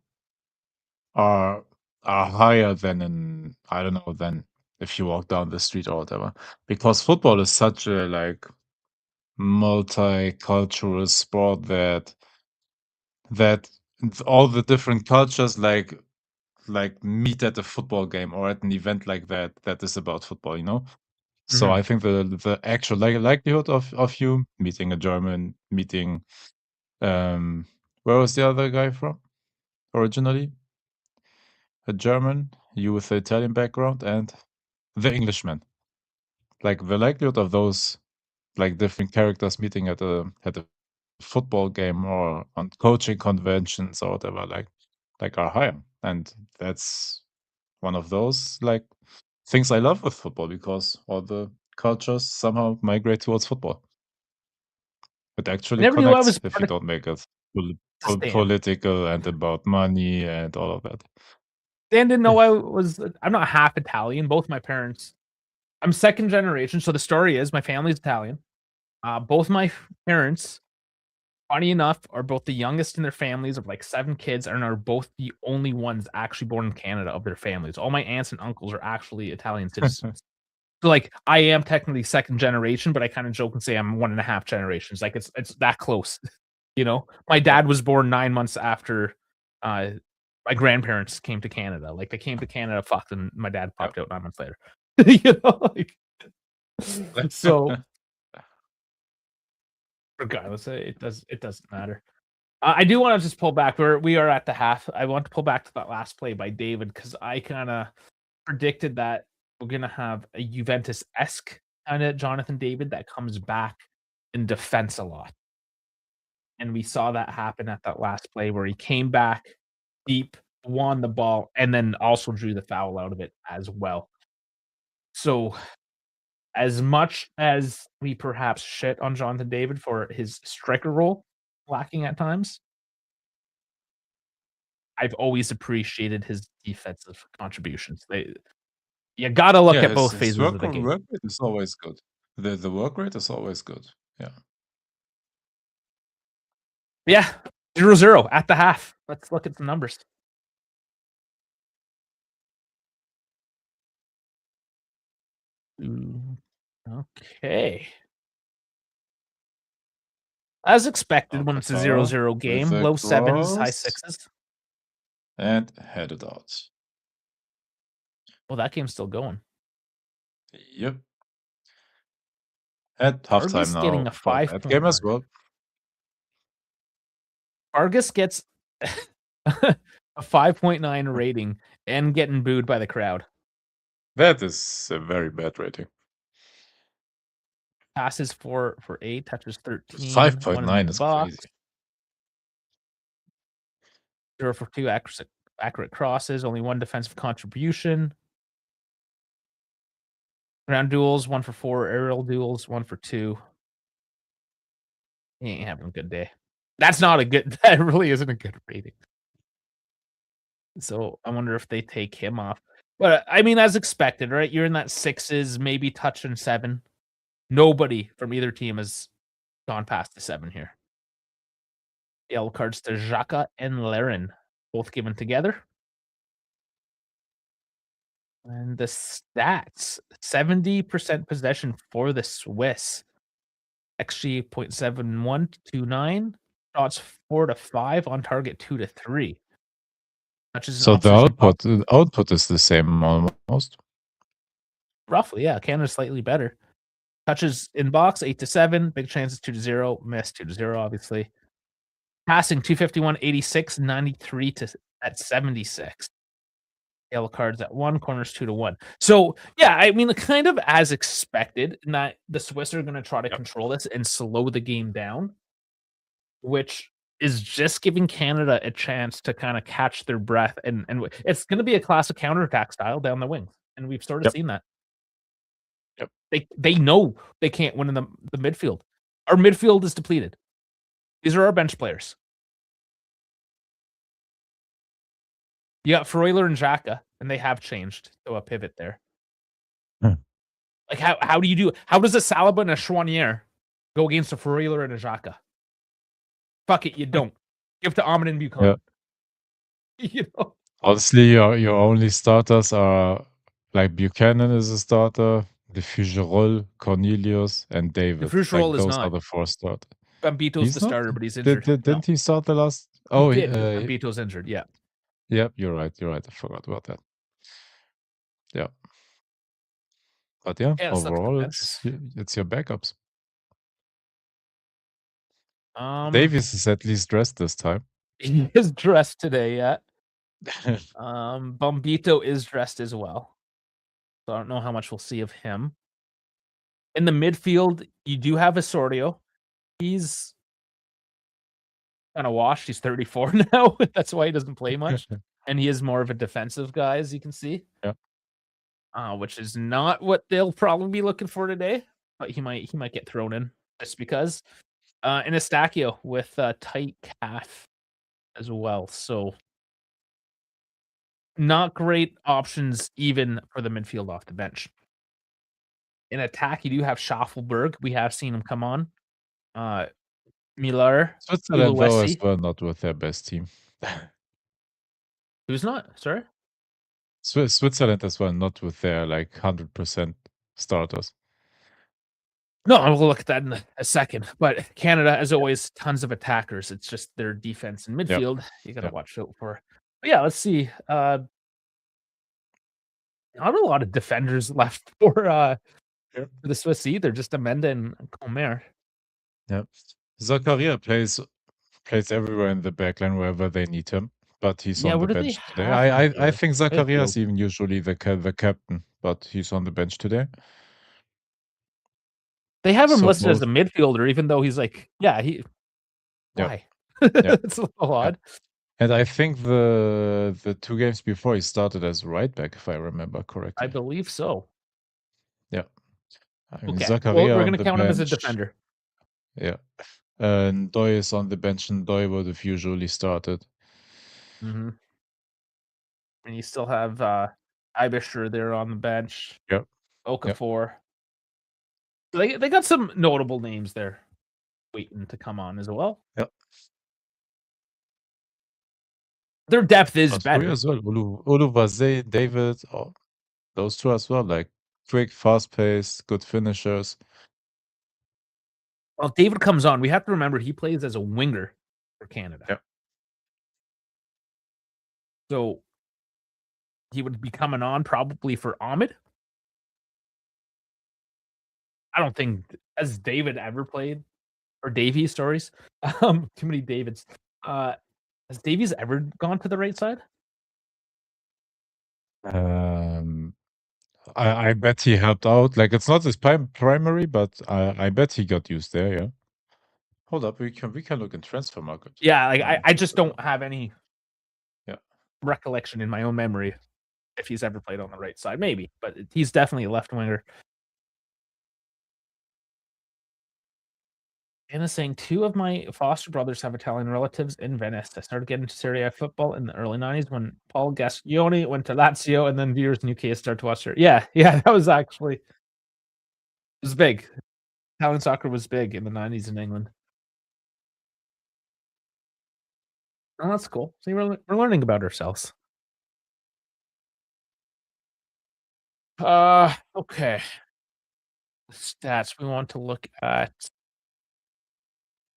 are higher than in I don't know than if you walk down the street or whatever. Because football is such a like multicultural sport that all the different cultures like meet at a football game or at an event like that that is about football, you know? So Mhm, I think the actual likelihood of you meeting a German, meeting where was the other guy from originally? A German, you with the Italian background, and the Englishman. Like the likelihood of those like different characters meeting at a football game or on coaching conventions or whatever like are higher. And that's one of those like things I love with football because all the cultures somehow migrate towards football. It I actually never knew I was connects if part you of don't make it Stan. political and about money and all of that. Stan didn't know I was I'm not half Italian, both my parents I'm 2nd generation, so the story is my family's Italian. Both my parents, funny enough, are both the youngest in their families of, like, 7 kids and are both the only ones actually born in Canada of their families. All my aunts and uncles are actually Italian citizens. So, like, I am technically 2nd generation, but I kinda joke and say I'm 1.5 generations, like, it's that close, you know? My Yep, dad was born 9 months after, uh, my grandparents came to Canada, like, they came to Canada, fucked, and my dad yep. popped out 9 months later. Like, so, regardless, it doesn't matter. I do wanna just pull back, we are at the half. I want to pull back to that last play by David because I kinda predicted that we're gonna have a Juventus-esque kinda Jonathan David that comes back in defense a lot, and we saw that happen at that last play where he came back deep, won the ball, and then also drew the foul out of it as well. So, as much as we perhaps shit on Jonathan David for his striker role lacking at times, I've always appreciated his defensive contributions. You gotta look Yeah, at both his phases of the game. work rate is always good. The work rate is always good. Yeah. Yeah, 0-0 at the half. Let's look at the numbers. Ooh, okay. As expected when it's a Alcantara 0-0 with game, a low 7s, high cross 6s. and headed out. Well, that game's still going. Yep. At halftime Vargas getting now a for that game as 5.9. well. Vargas gets a 5.9 rating and getting booed by the crowd. That is a very bad rating. Passes for 8, touches 13, 1 in 5.9 the is box, crazy. 0 for 2 accurate crosses, only 1 defensive contribution. Ground duels, 1 for 4. Aerial duels, 1 for 2. He ain't having a good day. That's not a good that really isn't a good rating. So, I wonder if they take him off. But, I mean, as expected, right? You're in that 6s, maybe touching 7. Nobody from either team has gone past the 7 here. Yellow cards to Xhaka and Larin, both given together. And the stats, 70% possession for the Swiss. XG 0.7129, shots 4 to 5, on target 2 to 3. Touches and So the opposition output is the same almost. roughly, yeah. Canada's slightly better. Touches in box 8 to 7, big chances 2 to 0, miss 2 to 0, obviously. Passing 251, 86, 93 to at 76. Yellow cards at 1, corners 2 to 1. So, yeah, I mean, kind of as expected, not the Swiss are going to try to control this and slow the game down, which is just giving Canada a chance to kind of catch their breath. And it's going to be a classic counterattack style down the wings. And we've sort of seen that. Yep. They know they can't win in the midfield. Our midfield is depleted. These are our bench players. You got Freuler and Xhaka, and they have changed to a pivot there. Like, how do you do? How does a Saliba and a Chouanier go against a Freuler and a Xhaka? Fuck it, you don't. Give to Ahmed and Buchanan. Yeah. You know? Honestly, your only starters are like Buchanan is a starter, the Fougerolles, Cornelius, and David. Fougerolles Like is those are not. the 4 starters. Bambito's the He's not? starter, but he's injured. Didn't he start the last? Oh, he did. Bambito's injured. Yeah. Yep, you're right. I forgot about that. Yeah. But yeah, Yeah, so that's overall, defense. it's your backups. Davies is at least dressed this time. He is dressed today, yeah. Bombito is dressed as well. So I don't know how much we'll see of him. In the midfield, you do have Osorio. He's kind of washed. He's 34 now. That's why he doesn't play much. And he is more of a defensive guy, as you can see. Yeah. Which is not what they'll probably be looking for today. But he might get thrown in just because. And Eustachio with a tight calf as well. So not great options even for the midfield off the bench. In attack, you do have Schaffelberg. We have seen him come on. Miller. Switzerland, though, as well, not with their best team. Who's not? Sorry? Switzerland as well, not with their, 100% starters. No, we'll look at that in a second. But Canada, as always, tons of attackers. It's just their defense and midfield you got to watch out for. But yeah, let's see. Not a lot of defenders left for the Swiss either. Just Amenda and Comer. Yeah. Zakaria plays everywhere in the backline wherever they need him, but he's on the bench today. I think Zakaria is even usually the captain, but he's on the bench today. They have him listed as a midfielder, even though he's like, why? It's a little odd. And I think the 2 games before he started as right back, if I remember correctly. I believe so. Yeah. I mean, Okay. Zakaria Well, we're going to count him as a defender. Yeah. And Doi is on the bench, and Doi would have usually started. Mm-hmm. And you still have Ibisher there on the bench. Yep. Okafor. Yep. They got some notable names there waiting to come on as well. Yep. Their depth is better. As well. Uluvaze, David, those 2 as well. Like quick, fast-paced, good finishers. Well, David comes on. We have to remember he plays as a winger for Canada. Yep. So he would be coming on probably for Ahmed. I don't think has David ever played or Davies stories. Too many Davids. Has Davies ever gone to the right side? I bet he helped out. Like, it's not his primary, but I bet he got used there. Yeah. Hold up, we can look in transfer market. Yeah, like I just don't have any recollection in my own memory if he's ever played on the right side. Maybe, but he's definitely a left winger. Anna's saying 2 of my foster brothers have Italian relatives in Venice. I started getting into Serie A football in the early '90s when Paul Gascioni went to Lazio, and then viewers in UK started to watch it. Yeah, yeah, that was actually it was big. Italian soccer was big in the '90s in England. Oh, that's cool. See, we're learning about ourselves. Okay. Stats. We want to look at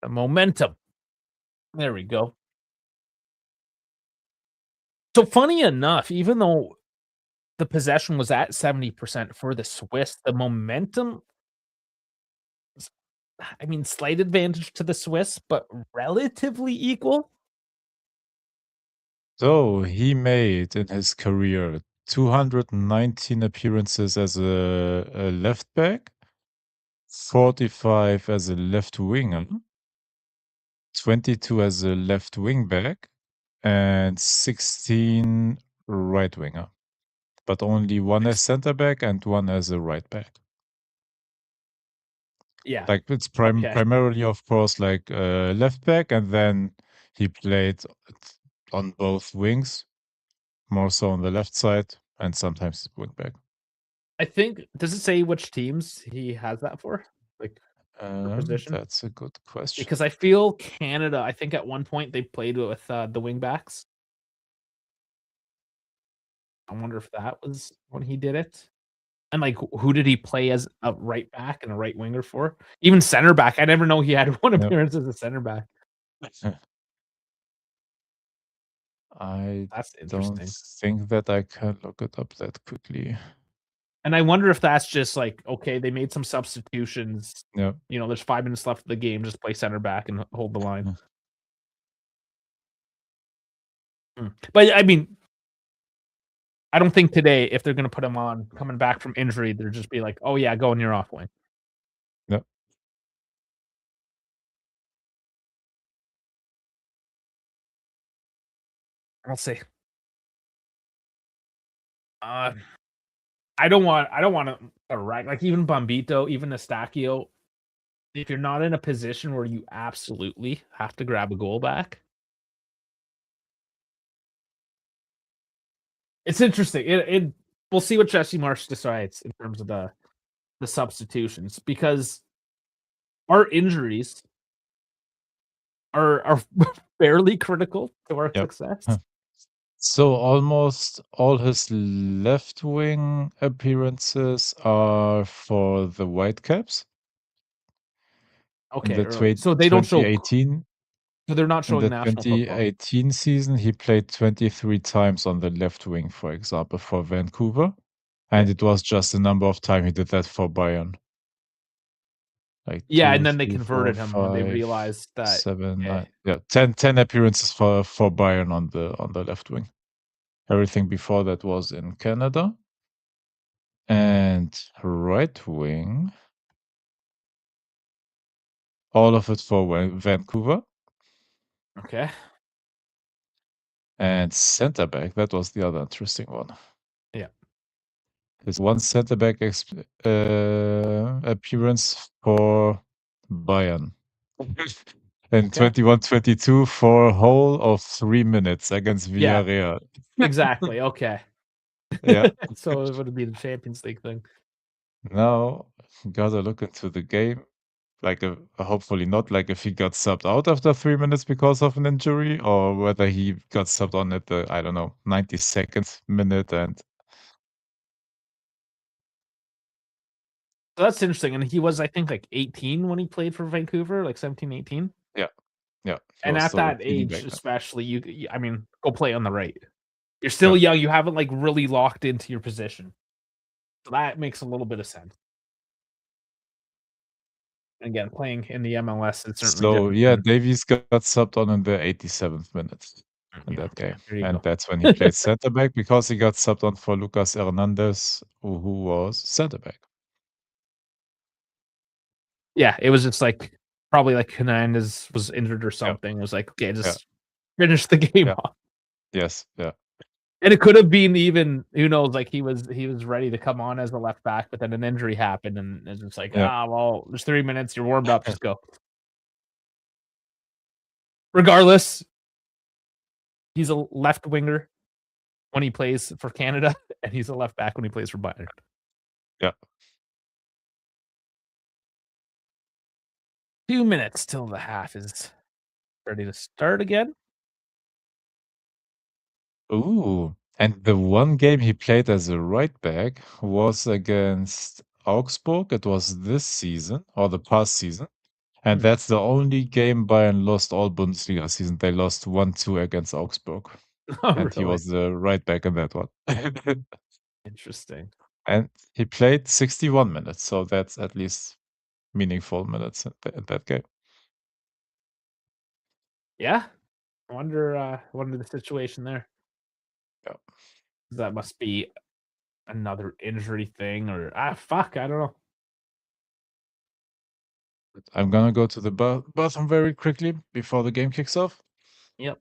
the momentum. There we go. So funny enough, even though the possession was at 70% for the Swiss, the momentum s I mean, slight advantage to the Swiss, but relatively equal? So he made in his career 219 appearances as a left back, 45 as a left winger, 22 as a left wing back, and 16 right winger, but only one as Nice. center back and one as a right back. Yeah, Like it's okay. primarily, of course, like left back, and then he played on both wings, more so on the left side, and sometimes wing back. I think does it say which teams he has that for? Like, per position? That's a good question. Because I feel Canada, I think at one point they played with, the wingbacks. I wonder if that was when he did it? And, like, who did he play as a right back and a right winger for? Even center back, I never know he had one Yep. appearance as a center back. I That's don't interesting. think that I can look it up that quickly. And I wonder if that's just like, okay, they made some substitutions, Yeah. there's 5 minutes left of the game, just play center back and hold the line. But, I mean, I don't think today, if they're gonna put him on coming back from injury, they'll just be like, "Oh, yeah, go on your off wing." Yep. I'll see. Uh, I don't want a right like, even Bombito, even Eustachio, if you're not in a position where you absolutely have to grab a goal back, it's interesting. It we'll see what Jesse Marsh decides in terms of the substitutions because our injuries are fairly critical to our Yep. success. So almost all his left wing appearances are for the Whitecaps. In Okay, the early. So they don't show 2018 so they're not in showing the national football. 2018 season, he played 23 times on the left wing, for example, for Vancouver, and Okay. it was just the number of time he did that for Bayern. Like Yeah, 2, and then they 3, 4, converted him when they 5, realized that 7, 9. okay, Yeah, 10 appearances for Bayern on the left wing. Everything before that was in Canada. And right wing, all of it for Vancouver. okay. And center back, that was the other interesting one. Yeah. His one center back appearance for Bayern. In Okay. 21-22 for a whole of 3 minutes against Yeah, Villarreal. exactly, okay. Yeah. So it would be the Champions League thing. Now, gotta look into the game. Like, hopefully not, like, if he got subbed out after 3 minutes because of an injury, or whether he got subbed on at the, I don't know, 92nd minute and So that's interesting, and he was, I think, like, 18 when he played for Vancouver, like 17, 18? yeah, yeah, he And was at still a that teeny age, back then. especially, you I mean, go play on the right. You're Yeah. still young, you haven't, like, really locked into your position. So that makes a little bit of sense. Again, playing in the MLS is certainly So, different yeah, than Davies got subbed on in the 87th minute in yeah, that okay, game, there you and go. that's when he played center back because he got subbed on for Lucas Hernandez, who was center back. Yeah, it was just, like, probably, like, Hernandez was injured or Yeah, something, it was like, "Okay, yeah, just finish the game yeah, off." yes, yeah, And it could have been even who knows, like, he was ready to come on as a left back, but then an injury happened, and it's just like, yeah. "Ah, well, there's 3 minutes, you're warmed up, just go." Regardless, he's a left winger when he plays for Canada, and he's a left back when he plays for Bayern. Yeah. 2 minutes till the half is ready to start again. Ooh. And the one game he played as a right back was against Augsburg. It was this season or the past season. And Hmm. that's the only game Bayern lost all Bundesliga season. They lost 1-2 against Augsburg. Oh, And he really? was the right back in that one. Interesting. And he played 61 minutes, so that's at least meaningful minutes in that game. Yeah. I wonder the situation there. Yeah. That must be another injury thing or fuck, I don't know. I'm gonna go to the bathroom very quickly before the game kicks off. Yep.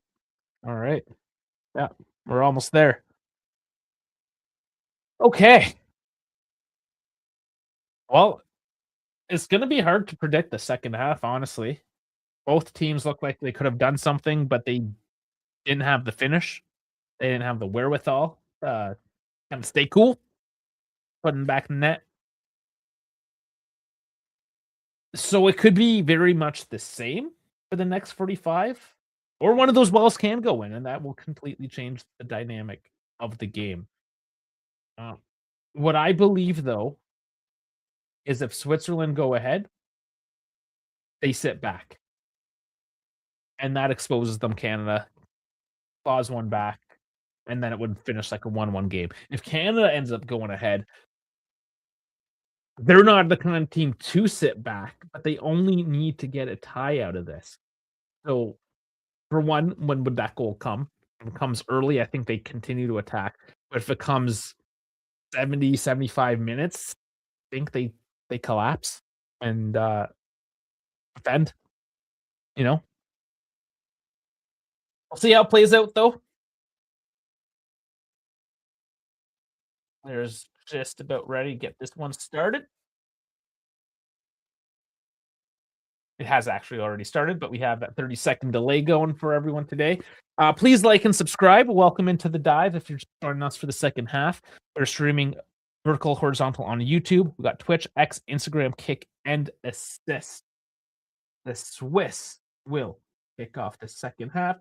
All right. Yeah. We're almost there. Okay. Well, it's gonna be hard to predict the second half, honestly. Both teams look like they could have done something, but they didn't have the finish. They didn't have the wherewithal. Kind of stay cool, putting back in net. So it could be very much the same for the next 45, or one of those balls can go in, and that will completely change the dynamic of the game. Uh, what I believe, though, is if Switzerland go ahead, they sit back, and that exposes them. Canada claws one back, and then it would finish like a 1-1 game. If Canada ends up going ahead, they're not the kind of team to sit back, but they only need to get a tie out of this. So, for one, when would that goal come? If it comes early, I think they continue to attack. But if it comes 70, 75 minutes, I think they collapse and defend. You know, we'll see how it plays out though. There's just about ready to get this one started. It has actually already started, but we have that 30-second delay going for everyone today. Please like and subscribe. Welcome into the dive. If you're just joining us for the second half, we're streaming vertical, horizontal on YouTube. We got Twitch, X, Instagram, Kick, and Assist. The Swiss will kick off the second half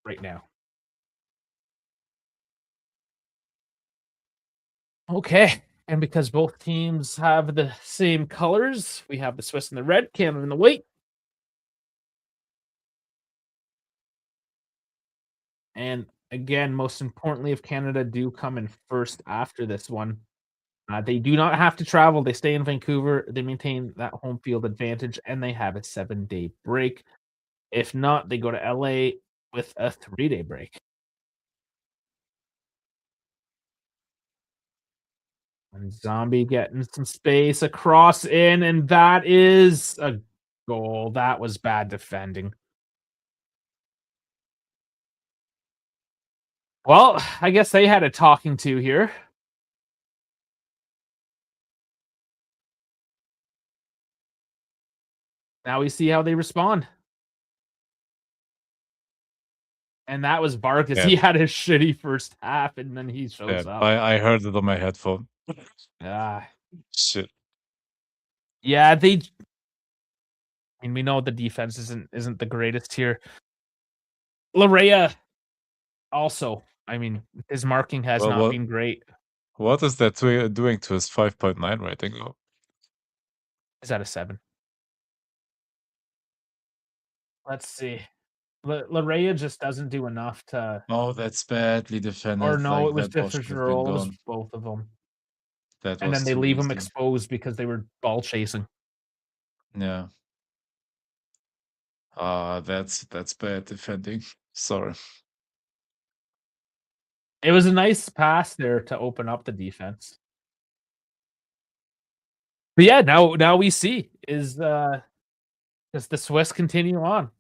right now. Okay. And because both teams have the same colors, we have the Swiss in the red, Canada in the white. And again, most importantly, if Canada do come in first after this one, they do not have to travel. They stay in Vancouver. They maintain that home field advantage, and they have a 7-day break. If not, they go to LA with a 3-day break. And Zombie getting some space across in, and that is a goal. That was bad defending. Well, I guess they had a talking to here. Now we see how they respond. And that was Vargas. Yeah, He had a shitty first half, and then he yeah. shows up. I heard it on my headphone. Ah, Shit. yeah, I mean, we know the defense isn't the greatest here. Larea also, I mean, his marking has Well, not been great. what is that doing to his 5.9 rating? Oh, Is that a 7? Let's see. Larea just doesn't do enough to, oh, that's badly or defended. no, Like it was that ball should have been Different. It was gone. both of them. That And was then they too leave him easy. exposed because they were ball chasing. Yeah. That's bad defending. Sorry. It was a nice pass there to open up the defense. But yeah, now we see is does the Swiss continue on?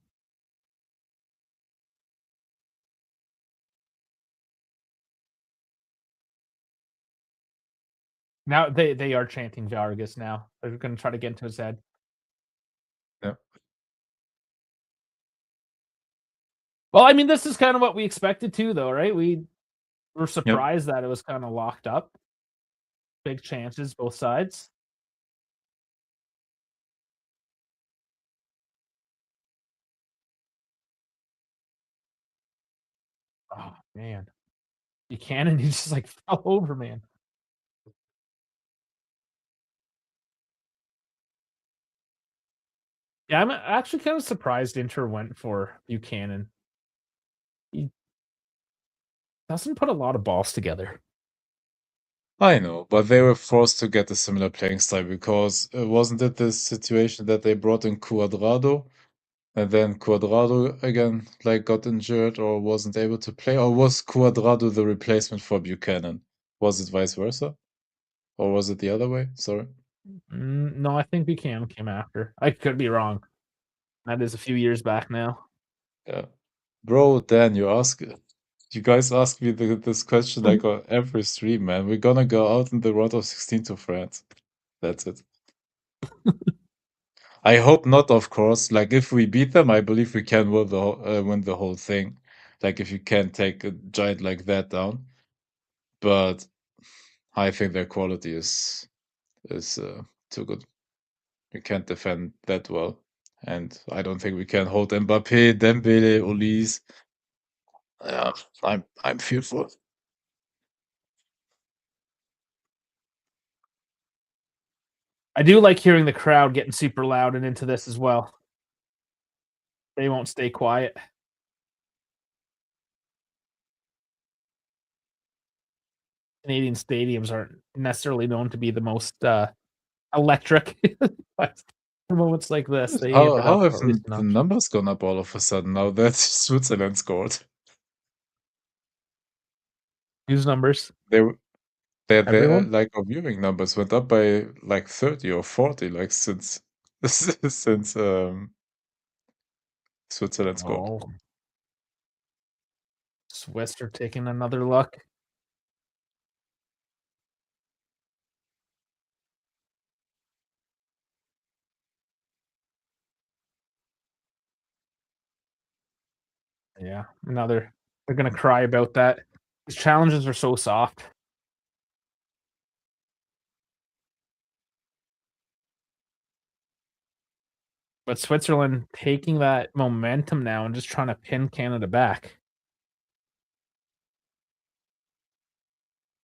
Now they are chanting Vargas now. They're gonna try to get into his head. Yeah. Well, I mean, this is kind of what we expected too, though, right? We were Yep. surprised that it was kind of locked up. Big chances, both sides. Oh man, Buchanan, he just like fell over, man. Yeah, I'm actually kind of surprised Inter went for Buchanan. He doesn't put a lot of balls together. I know, but they were forced to get a similar playing style because wasn't it this situation that they brought in Cuadrado and then Cuadrado again like got injured or wasn't able to play, or was Cuadrado the replacement for Buchanan? Was it vice versa? Or was it the other way? Sorry. No, I think Buchanan came after. I could be wrong. That is a few years back now. Yeah. Bro, Dan, you guys ask me this question like on every stream, man. We're gonna go out in the round of 16 to France. That's it. I hope not, of course. Like if we beat them, I believe we can win the whole thing. Like if you can take a giant like that down, but I think their quality is too good. We can't defend that well, and I don't think we can hold Mbappe, Dembele, Olise. Yeah, I'm fearful. I do like hearing the crowd getting super loud and into this as well. They won't stay quiet. Canadian stadiums aren't necessarily known to be the most electric, but for moments like this, they hit How it up have at least a the notch. numbers gone up all of a sudden now that Switzerland scored? News numbers, They were their everyone. like our viewing numbers went up by like 30 or 40 like since since Switzerland scored. Oh, Swiss are taking another look. Yeah, another. They're gonna cry about that. These challenges are so soft. But Switzerland taking that momentum now and just trying to pin Canada back.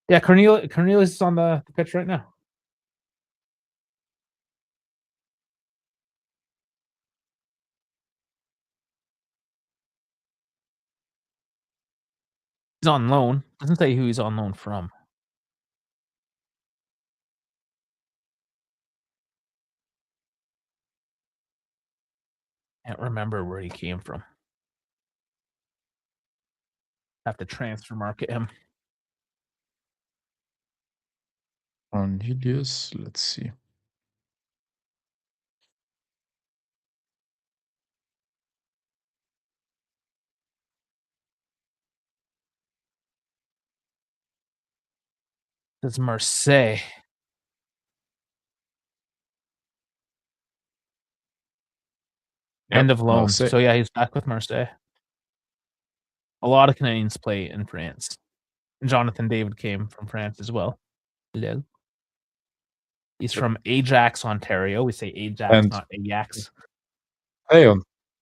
Yeah, Cornelius is on the pitch right now. He's on loan. Doesn't say who he's on loan from. Can't remember where he came from. Have to transfer market him. Cornelius, let's see. It's Marseille. End Yep, of loan. Marseille. So yeah, he's back with Marseille. A lot of Canadians play in France. Jonathan David came from France as well. Hello. He's Yep. from Ajax, Ontario. We say Ajax, And not Ajax. hey,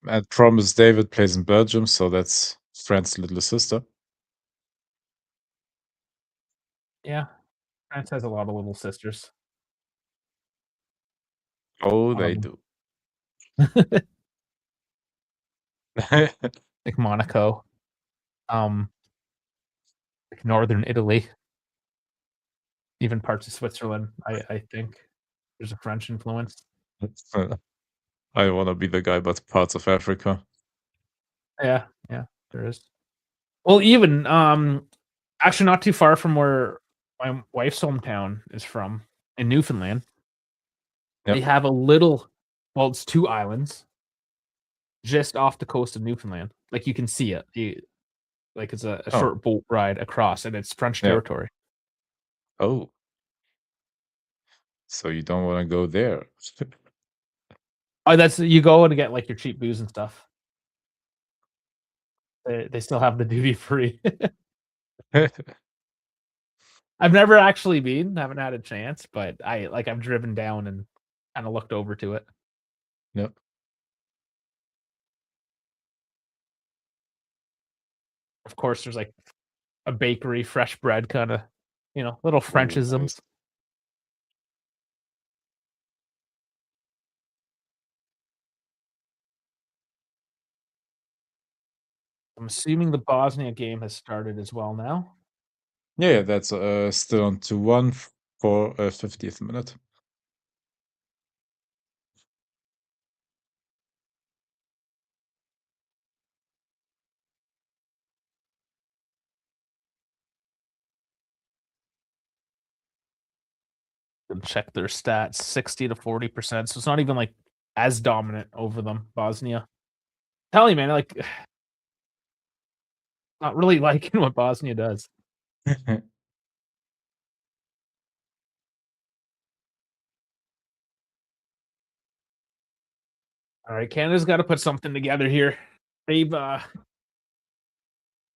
and Promise David plays in Belgium, so that's France's little sister. Yeah, France has a lot of little sisters. Oh, One of they them. do. Like Monaco. Um, like Northern Italy. Even parts of Switzerland, I think. There's a French influence. I wanna be the guy, but parts of Africa. Yeah, yeah, there is. Well, even, actually not too far from where my wife's hometown is from, in Newfoundland, they Yep. have a little well, it's 2 islands just off the coast of Newfoundland. Like, you can see it. Like, it's a Oh, short boat ride across, and it's French yeah. territory. Oh, so you don't wanna go there. Oh, that's you go and get, like, your cheap booze and stuff. They still have the duty free. I've never actually been, haven't had a chance, but I've driven down and kinda looked over to it. Yep. Of course, there's, like, a bakery, fresh bread kinda, little Oh, Frenchisms. nice. I'm assuming the Bosnia game has started as well now. Yeah, that's, still on 2-1 for, 50th minute. And check their stats, 60 to 40%, so it's not even, like, as dominant over them, Bosnia. Tell you, man, like, not really liking what Bosnia does. Alright, Canada's gotta put something together here. They've, I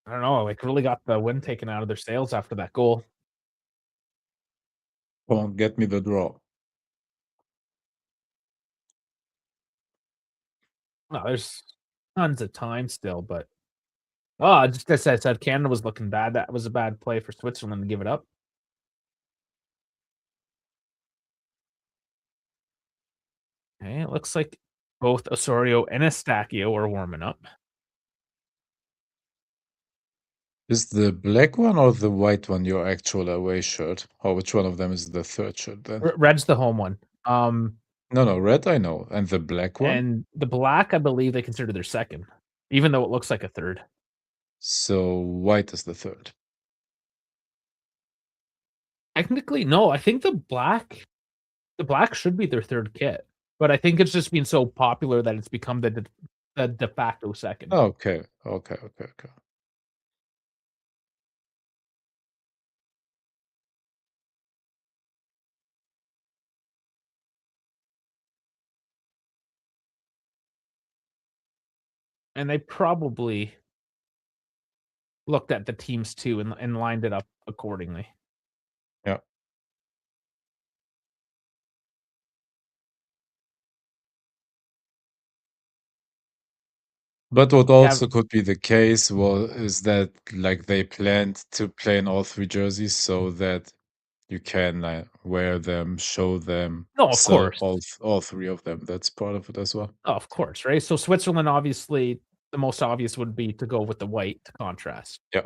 don't know, like, really got the wind taken out of their sails after that goal. Come on, get me the draw. No, there's tons of time still, but just as I said, Canada was looking bad. That was a bad play for Switzerland to give it up. Okay, it looks like both Osorio and Estacio are warming up. Is the black one or the white one your actual away shirt? Or which one of them is the third shirt then? Red's the home one. No, no, red I know, and the black one? And the black, I believe they consider their second, even though it looks like a third. So white is the third. Technically, no, I think the black should be their third kit, but I think it's just been so popular that it's become the de facto second. Okay, okay, okay, okay. And they probably looked at the teams too and lined it up accordingly. Yeah. But what They have also could be the case is that like they planned to play in all three jerseys so that you can wear them, show them, No, of sell course. all three of them. That's part of it as well. Oh, of course, right? So Switzerland, obviously, the most obvious would be to go with the white to contrast. Yeah.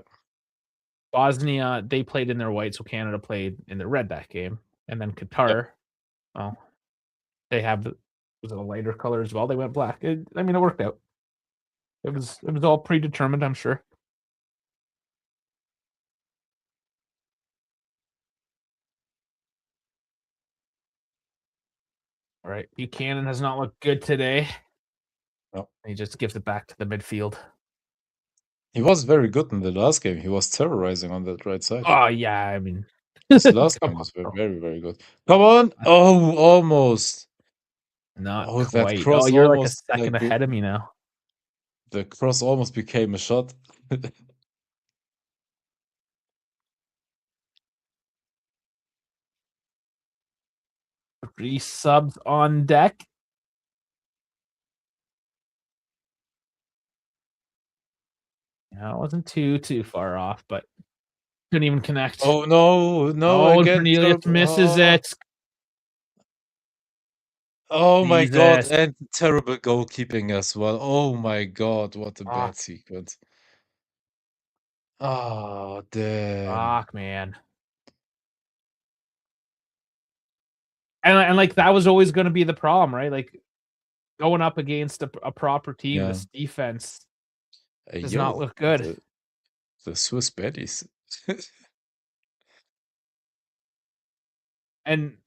Bosnia, they played in their white, so Canada played in their red that game. And then Yep. Qatar, well, they have was it a lighter color as well? They went black. I mean, it worked out. It was all predetermined, I'm sure. All right, Buchanan has not looked good today. No. He just gives it back to the midfield. He was very good in the last game. He was terrorizing on that right side. Oh yeah, I mean, His last come game on, was bro. very, very good. Come on! Oh, almost. Not Oh, that quite. Oh, cross you're like a almost second ahead of me now. the cross almost became a shot. 3 subs on deck. Yeah, it wasn't too far off, but couldn't even connect. Oh no, no, Oh, and again, Cornelius terrible. misses it. Oh my God, Jesus. and terrible goalkeeping as well. Oh my God, what a Fuck, bad sequence. Oh, damn. fuck, man. And, like, that was always gonna be the problem, right? Like, going up against a proper team, Yeah. this defense does not Yo, look good. the Swiss baddies. And,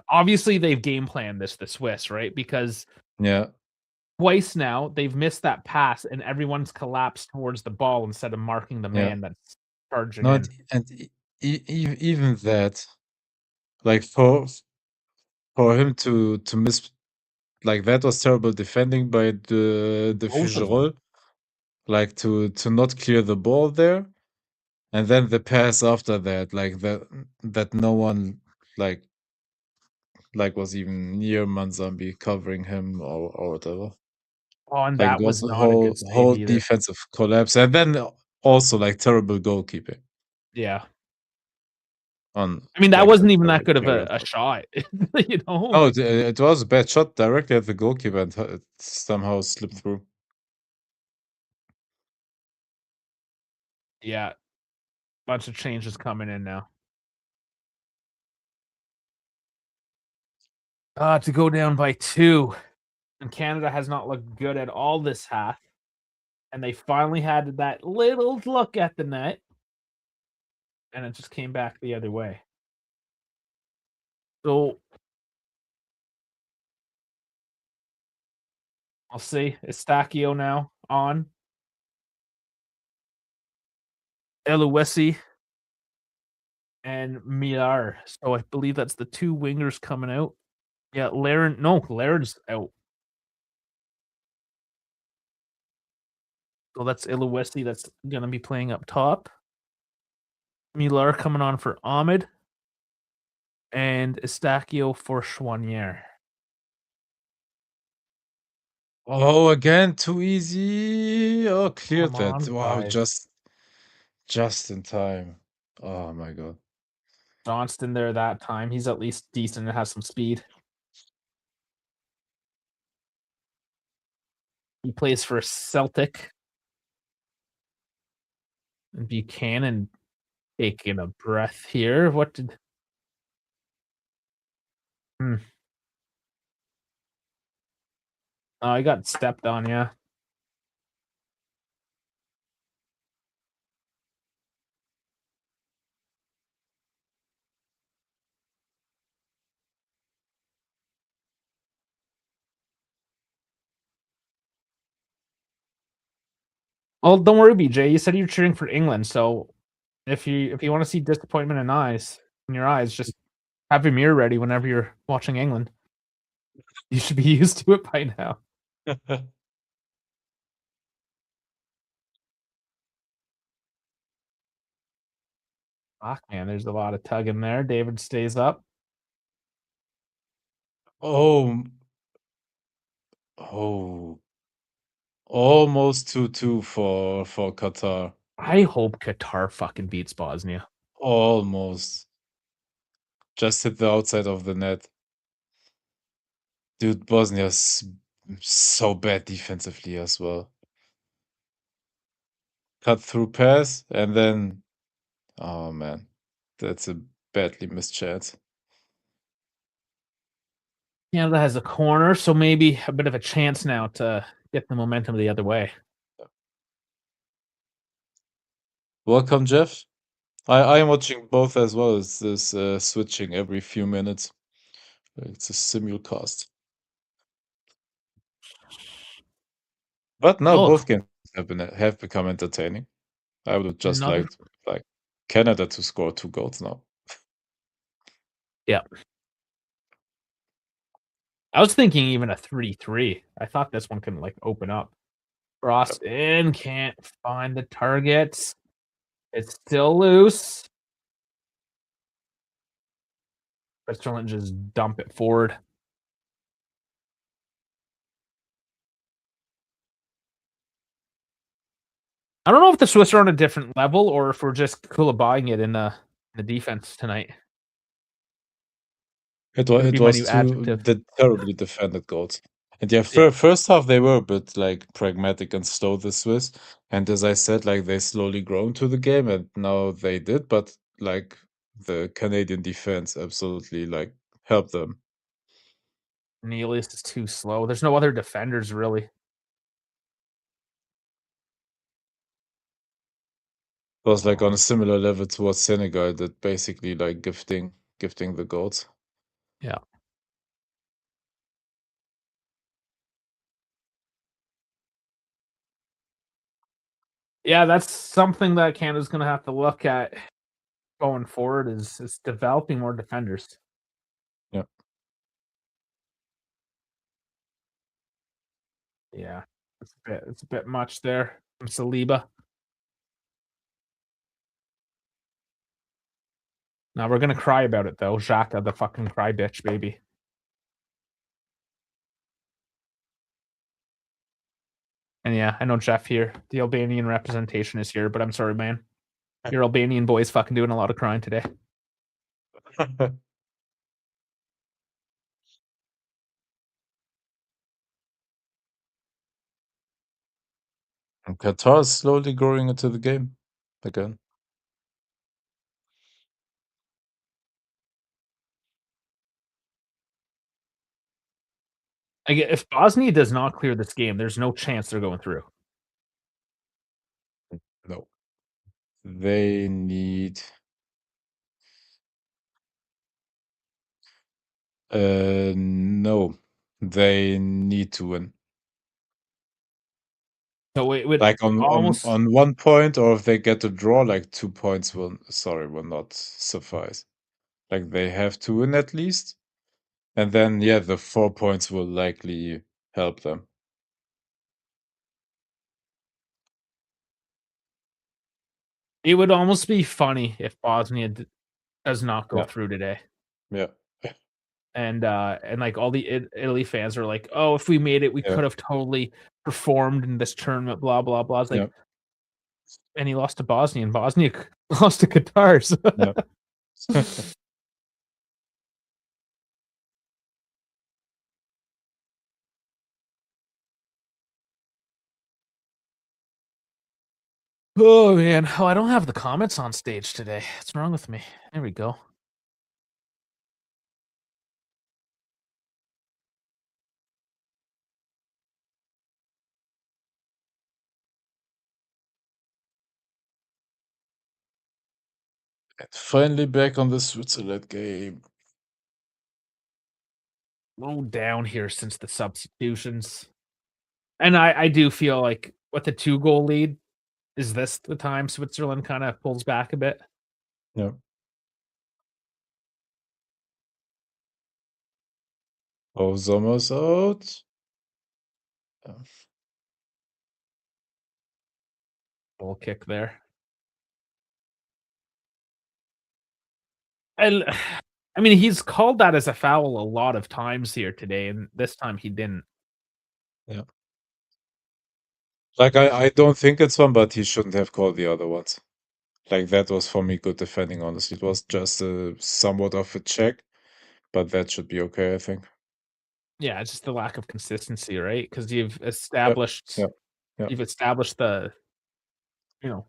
obviously, they've game planned this, the Swiss, right? Because Yeah, twice now, they've missed that pass, and everyone's collapsed towards the ball instead of marking the yeah. man that's charging No, in. and even that, like for him to miss like that was terrible defending by the Both of them. Figerol. like to not clear the ball there, and then the pass after that, like that no one like was even near Manzambi covering him or whatever. Oh, and Like that it was was a not a good save whole either. defensive collapse, and then also like terrible goalkeeping Yeah. on I mean, that like wasn't even that the good of carrier a part. shot, you know? Oh, it was a bad shot directly at the goalkeeper and it somehow slipped through. Yeah. Bunch of changes coming in now. To go down by 2, and Canada has not looked good at all this half, and they finally had that little look at the net, and it just came back the other way. So, I'll see. Estacchio now on. Oluwesi and Millar. So I believe that's the 2 wingers coming out. Yeah, Laird's out. So that's Oluwesi that's gonna be playing up top. Millar coming on for Ahmed. And Estacchio for Chouanier. Oh, again, too easy. Oh, cleared Come that. on, Wow, guys. just in time. Oh my god. Johnston there that time. He's at least decent and has some speed. He plays for Celtic. And Buchanan taking a breath here. What did Hmm. Oh, he got stepped on, yeah. Well, don't worry, BJ. You said you're cheering for England, so if you want to see disappointment in your eyes, just have your mirror ready whenever you're watching England. You should be used to it by now. Fuck, man, there's a lot of tugging there. David stays up. Oh, oh, almost 2-2 for Qatar. I hope Qatar fucking beats Bosnia. Almost. Just hit the outside of the net. Dude, Bosnia's so bad defensively as well. Cut through pass and then oh man. That's a badly missed chance. Canada has a corner, so maybe a bit of a chance now to get the momentum the other way. Welcome, Jeff. I'm watching both as well. It's this switching every few minutes. It's a simulcast. But now Oh, both games have become entertaining. I would have just another liked like Canada to score 2 goals now. Yeah. I was thinking even a 3-3. I thought this one could, like, open up. Cross in, can't find the target. It's still loose. Switzerland just dump it forward. I don't know if the Swiss are on a different level or if we're just Koulibalying it in the defense tonight. Gonna It be my was new 2 adjective. terribly defended goals. And yeah, Yeah. first half they were a bit like pragmatic and slow, the Swiss. And as I said, like they slowly grown to the game and now they did, but like the Canadian defense absolutely like helped them. Neelius is too slow. There's no other defenders really. It was like on a similar level towards Senegal that basically like gifting the goals. Yeah. Yeah, that's something that Canada's gonna have to look at going forward is developing more defenders. Yeah. Yeah. It's a bit much there. from Saliba. Now we're gonna cry about it though. Xhaka, the fucking cry bitch, baby. And yeah, I know Jeff here. The Albanian representation is here, but I'm sorry, man. Your Albanian boy's fucking doing a lot of crying today. And Qatar is slowly growing into the game again. Like, if Bosnia does not clear this game, there's no chance they're going through. No. They need no. They need to win. So it would Like almost on 1 point, or if they get a draw, like 2 points will not suffice. Like they have to win at least. And then yeah, the 4 points will likely help them. it would almost be funny if Bosnia does not go Yeah. through today. Yeah. And like all the Italy fans are like, "Oh, if we made it, we Yeah. could have totally performed in this tournament." Blah blah blah. It's like, Yeah. and he lost to Bosnia, and Bosnia lost to Qatar. So. Yeah. Oh man, oh I don't have the comments on stage today. What's wrong with me? There we go. Finally back on the Switzerland game. Low down here since the substitutions. And I do feel like with the 2-goal lead, is this the time Switzerland kind of pulls back a bit? Yeah. Oh, Sommer's out. Goal kick there. And I mean, he's called that as a foul a lot of times here today, and this time he didn't. Yeah. Like I don't think it's one, but he shouldn't have called the other ones. Like that was for me good defending, honestly. It was just somewhat of a check, but that should be okay, I think. Yeah, it's just the lack of consistency, right? Because Yep. Yep. Yep. you've established the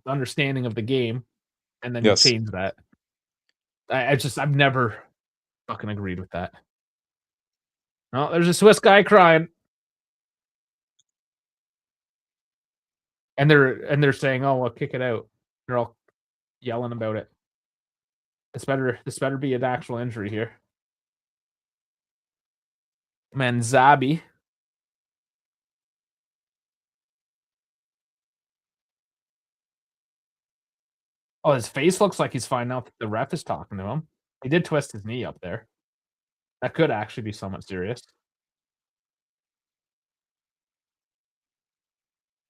understanding of the game, and then you Yes. change that. I've never fucking agreed with that. Oh, there's a Swiss guy crying. And they're saying, "Oh, well, kick it out." They're all yelling about it. This better be an actual injury here. Manzabi. Oh, his face looks like he's fine now that the ref is talking to him. He did twist his knee up there. That could actually be somewhat serious.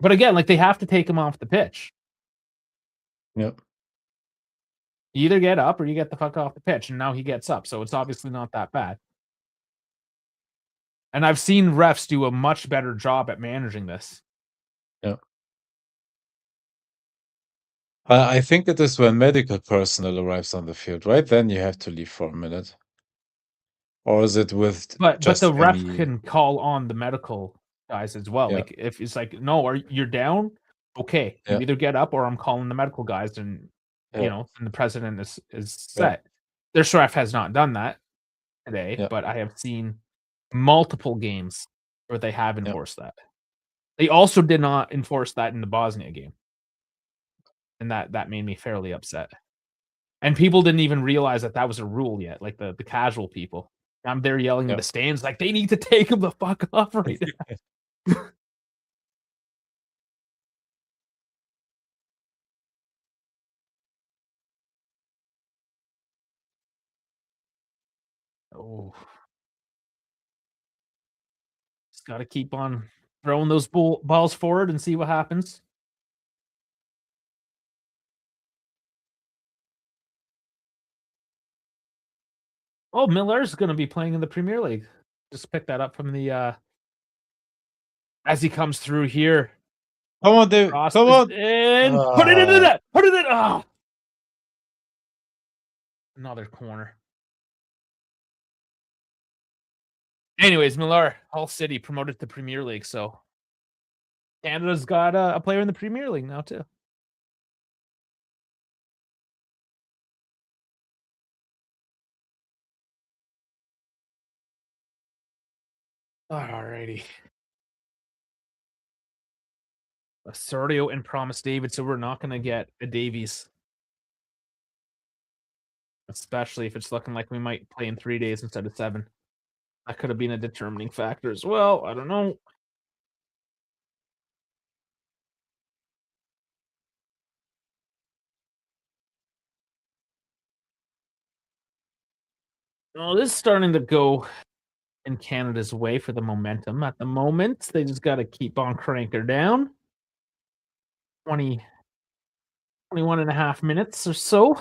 But again, like, they have to take him off the pitch. Yep. You either get up or you get the fuck off the pitch, and now he gets up, so it's obviously not that bad. And I've seen refs do a much better job at managing this. Yeah. I think it is when medical personnel arrives on the field, right? Then you have to leave for a minute. Or is it with But just the ref any? can call on the medical guys as well. Yeah. Like, if it's like, "No, you're down?" Okay, you Yeah. either get up or I'm calling the medical guys, and, Yeah. and the president is Yeah. set. Their ref has not done that today, Yeah. but I have seen multiple games where they have Yeah. enforced that. They also did not enforce that in the Bosnia game, and that made me fairly upset. And people didn't even realize that that was a rule yet, like the casual people. I'm there yelling in Yeah. the stands like, "They need to take him the fuck off right now." Oh, just gotta keep on throwing those balls forward and see what happens. Oh, Miller's gonna be playing in the Premier League. Just pick that up from the, as he comes through here. Come on, David. Come Crosses on. in. Put it into the Ah, net. Put it in. Oh, another corner. Anyways, Miller, Hull City promoted to Premier League, so Canada's got a player in the Premier League now too. Alrighty. Osorio and Promise David, so we're not gonna get a Davies. Especially if it's looking like we might play in 3 days instead of 7. That could have been a determining factor as well. I don't know. Well, this is starting to go in Canada's way for the momentum at the moment. They just got to keep on cranking her down. 20, 21 and a half minutes or so.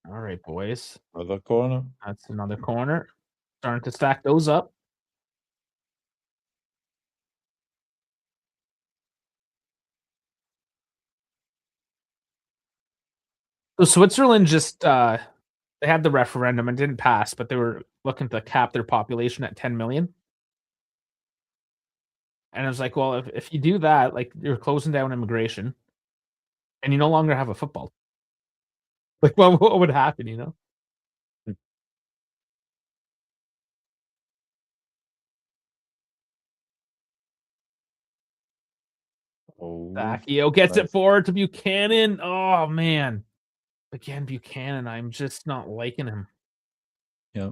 All right, boys. another corner. That's another corner. Starting to stack those up. So Switzerland just they had the referendum and didn't pass, but they were looking to cap their population at 10 million. And I was like, well, if you do that, like you're closing down immigration and you no longer have a football. Like what would happen, you know? Oh, Sakio gets it nice. forward to Buchanan. Oh man. Again, Buchanan, I'm just not liking him. Yeah.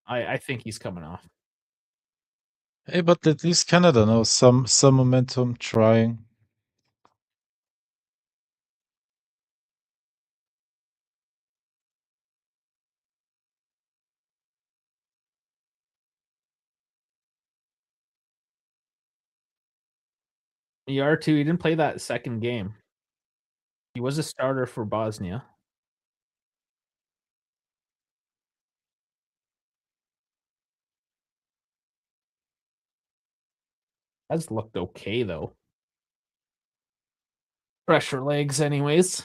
I think he's coming off. Hey, but at least Canada knows some momentum trying. ER2, he didn't play that second game. He was a starter for Bosnia. Has looked okay though. Pressure legs, anyways.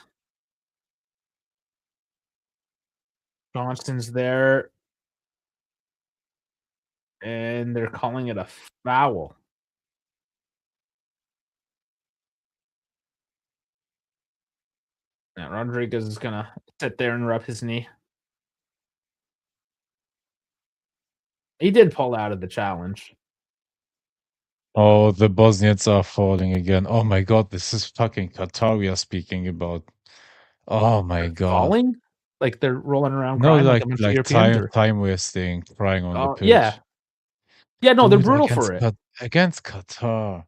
Johnston's there. And they're calling it a foul. Yeah, Rodriguez is gonna sit there and rub his knee. He did pull out of the challenge. Oh, the Bosnians are falling again. Oh my god, this is fucking Qatar we are speaking about. Oh my They're god. falling? Like they're rolling around No, crying like a bunch of Europeans time or time wasting, crying on the yeah. pitch. Yeah, no, they're Dude, brutal for it. against Qatar.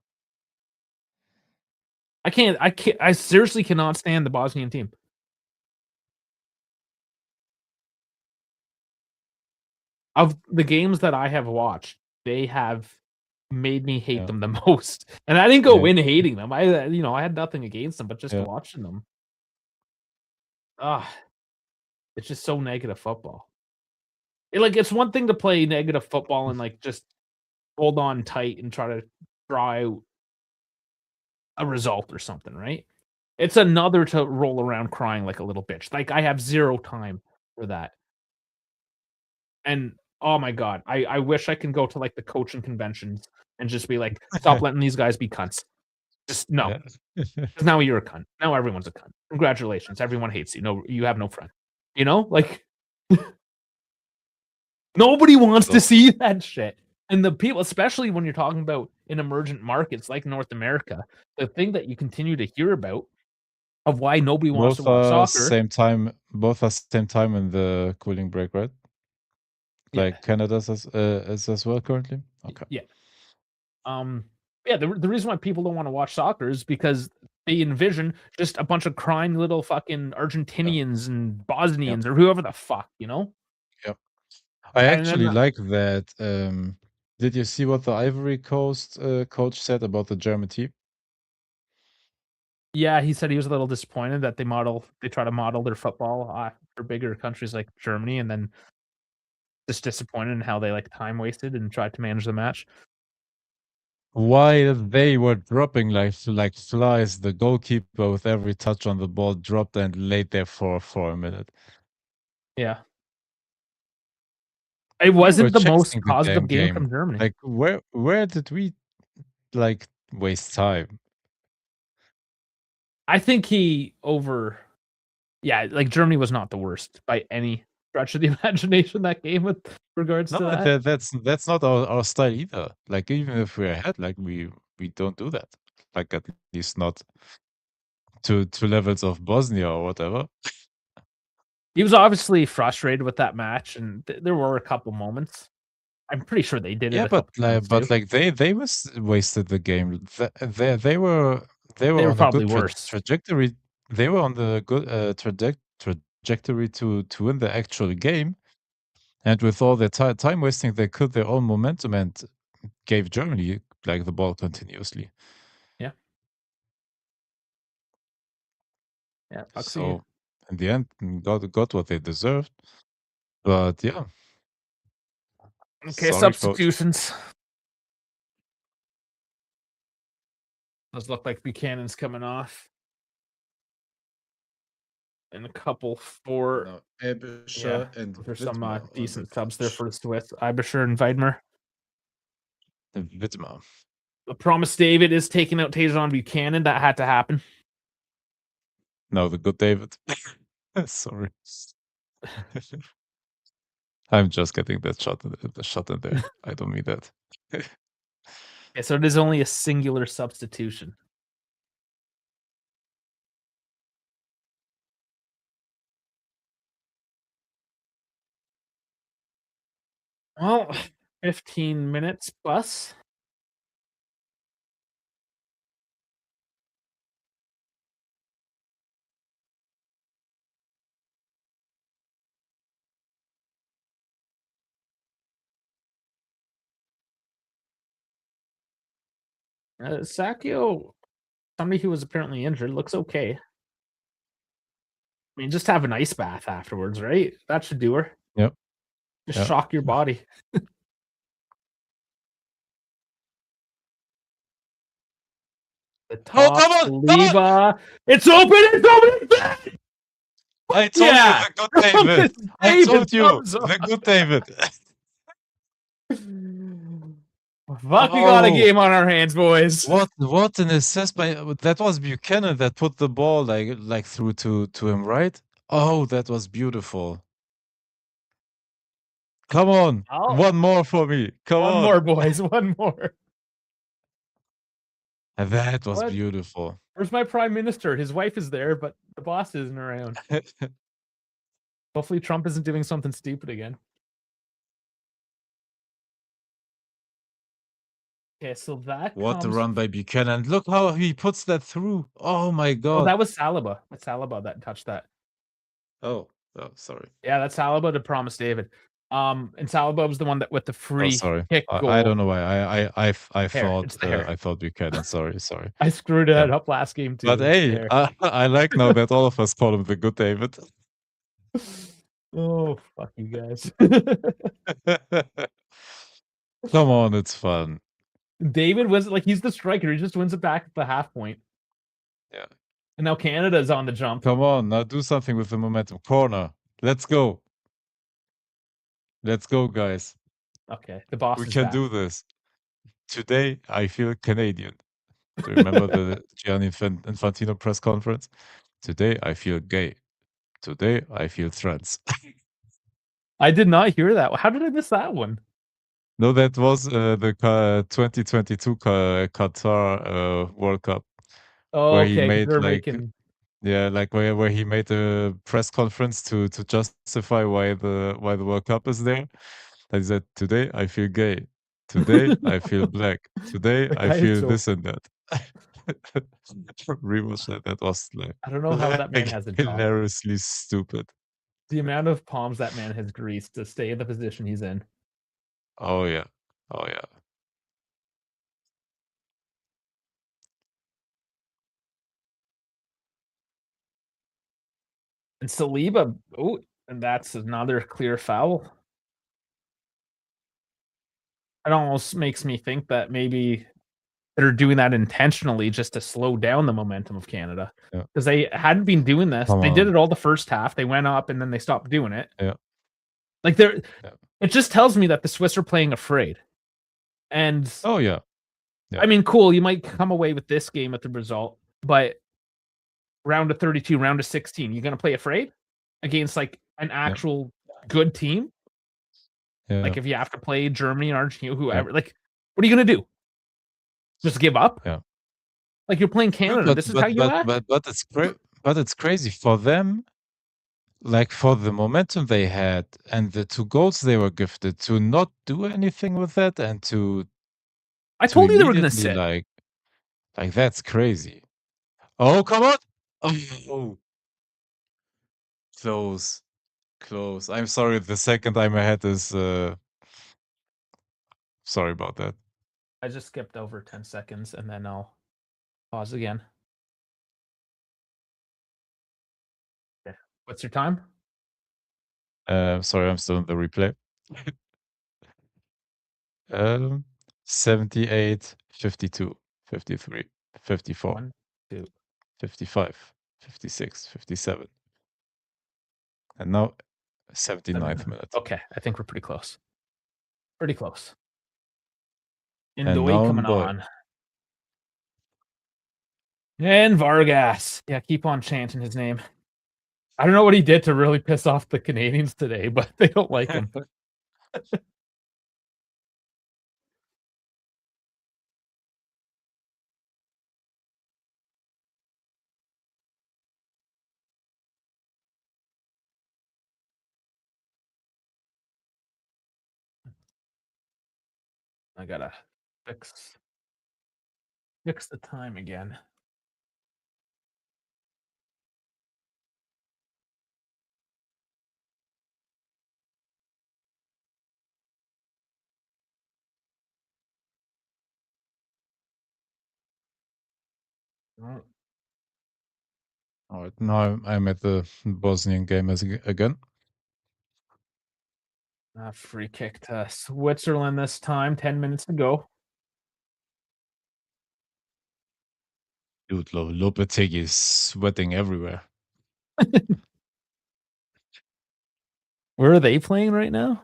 I seriously cannot stand the Bosnian team. Of the games that I have watched, they have made me hate Yeah, them the most. And I didn't go yeah, in hating them. I had nothing against them, but just yeah. watching them. Ah, it's just so negative football. It's one thing to play negative football and like just hold on tight and try to draw out a result or something, right? It's another to roll around crying like a little bitch. Like I have zero time for that. And oh my god, I wish I can go to like the coaching conventions and just be like, stop letting these guys be cunts. Just no. Yeah. Because now you're a cunt. Now everyone's a cunt. Congratulations. Everyone hates you. No, you have no friend. You know? Like nobody wants to So, see that shit. And the people, especially when you're talking about in emergent markets like North America, the thing that you continue to hear about of why nobody wants to watch soccer. both are same time in the cooling break, right? Yeah. Like Canada's is as well currently? Okay. Yeah. Yeah, the reason why people don't want to watch soccer is because they envision just a bunch of crying little fucking Yeah. Argentinians and Yeah. Bosnians or whoever the fuck, you know? Yeah. I And then actually like that Did you see what the Ivory Coast coach said about the German team? Yeah, he said he was a little disappointed that they try to model their football for bigger countries like Germany, and then just disappointed in how they like time wasted and tried to manage the match. While they were dropping like flies, the goalkeeper with every touch on the ball dropped and laid there for a minute. Yeah. It We were wasn't the most chasing the positive damn game game. from Germany. Like where did we like waste time? I think like Germany was not the worst by any stretch of the imagination that game with regards No, to that. that's not our style either. Like even if we're ahead, like we don't do that. Like at least not to levels of Bosnia or whatever. He was obviously frustrated with that match, and there were a couple moments. I'm pretty sure they did it Yeah, a couple times too. they wasted the game. They were They were on a probably good worse. trajectory. They were on the good trajectory to win the actual game. And with all their time wasting, they killed their own momentum and gave Germany like the ball continuously. Yeah. Yeah, Buxy. So in the end, got what they deserved. But yeah, Okay, sorry, coach. substitutions. Does look like Buchanan's coming off. And a couple for No, yeah. Ebischer and There's some Widmer on the decent subs there pitch. for the Swiss. Ibischer and Weidmer. Widmer. The Promise David is taking out Tajon Buchanan. That had to happen. No, the good David. Sorry. I'm just getting that the shot in there. I don't mean that. Okay, so it is only a singular substitution. Well, 15 minutes plus. Sakio, somebody who was apparently injured, looks okay. I mean, just have an ice bath afterwards, right? That should do her. Yep. Just Yep. shock your body. The Oh, top, come on! Come on! Leva. It's open! It's open! I told Yeah! you the good David. I told you the good David. Fuck, we got a Oh, game on our hands, boys. what an assist by that was Buchanan that put the ball like through to him, right? Oh, that was beautiful. Come on, Oh, one more for me. Come one on. more, boys. One more. That was What? beautiful. Where's my prime minister? His wife is there, but the boss isn't around. Hopefully Trump isn't doing something stupid again. Okay, so that What a comes. run by Buchanan. Look how he puts that through. Oh my Oh, god. that was Saliba. That's Saliba that touched that. Oh, sorry. Yeah, that's Saliba to Promise David. And Saliba was the one that with the Oh, free sorry. kick I don't goal. know why. Hair. It's the hair. I thought Buchanan. Sorry. I screwed Yeah. that up last game too. But It's the hey, hair. I like now that all of us call him the good David. Oh, fuck you guys. Come on, it's fun. David was like he's the striker. He just wins it back at the half point. Yeah. And now Canada's on the jump. Come on, now do something with the momentum. Corner. Let's go. Let's go, guys. Okay, the boss We is can back. do this. Today, I feel Canadian. Do you remember the Gianni Infantino press conference? Today, I feel gay. Today, I feel trans. I did not hear that. How did I miss that one? No, that was the 2022 Qatar World Cup, Oh, where he okay, because made they're like making. yeah, like where he made a press conference to justify why the World Cup is there. And he said, "Today I feel gay. Today I feel black. Today The I guy is feel so. this and that." Rewatch that. That was I don't know how that man has a job. hilariously stupid. The amount of palms that man has greased to stay in the position he's in. Oh yeah. Oh, yeah. And Saliba, oh, and that's another clear foul. It almost makes me think that maybe they're doing that intentionally just to slow down the momentum of Canada Yeah. because they hadn't been doing this. Come They did on. it all the first half. They went up and then they stopped doing it. Yeah. Like they're Yeah. it just tells me that the Swiss are playing afraid. And Oh, yeah. Yeah. I mean, cool, you might come away with this game with the result, but round of 32, round of 16, you're gonna play afraid against like an Yeah. actual good team? Yeah. Like if you have to play Germany or Argentina, Yeah. whoever, like what are you gonna do? Just give up? Yeah. Like you're playing True, Canada. This is how you act? but it's crazy for them, like, for the momentum they had and the 2 goals they were gifted to not do anything with that and I to told you they were gonna immediately, sit. that's crazy. Oh, come on! Oh, close, close. I'm sorry, the second time I had this, sorry about that. I just skipped over 10 seconds and then I'll pause again. Okay. What's your time? Sorry, I'm still in the replay. 78, 52, 53, 54, 1, 2, 55, 56, 57, and now 7. 79th minute. Okay, I think we're pretty close. Pretty close. And Indoy now coming Ndoye. on. And Vargas. Yeah, keep on chanting his name. I don't know what he did to really piss off the Canadians today, but they don't like him. I gotta fix the time again. Oh, Alright, now I'm at the Bosnian game again. free kick to Switzerland this time. 10 minutes to go. Dude, Lopetegui is sweating everywhere. Where are they playing right now?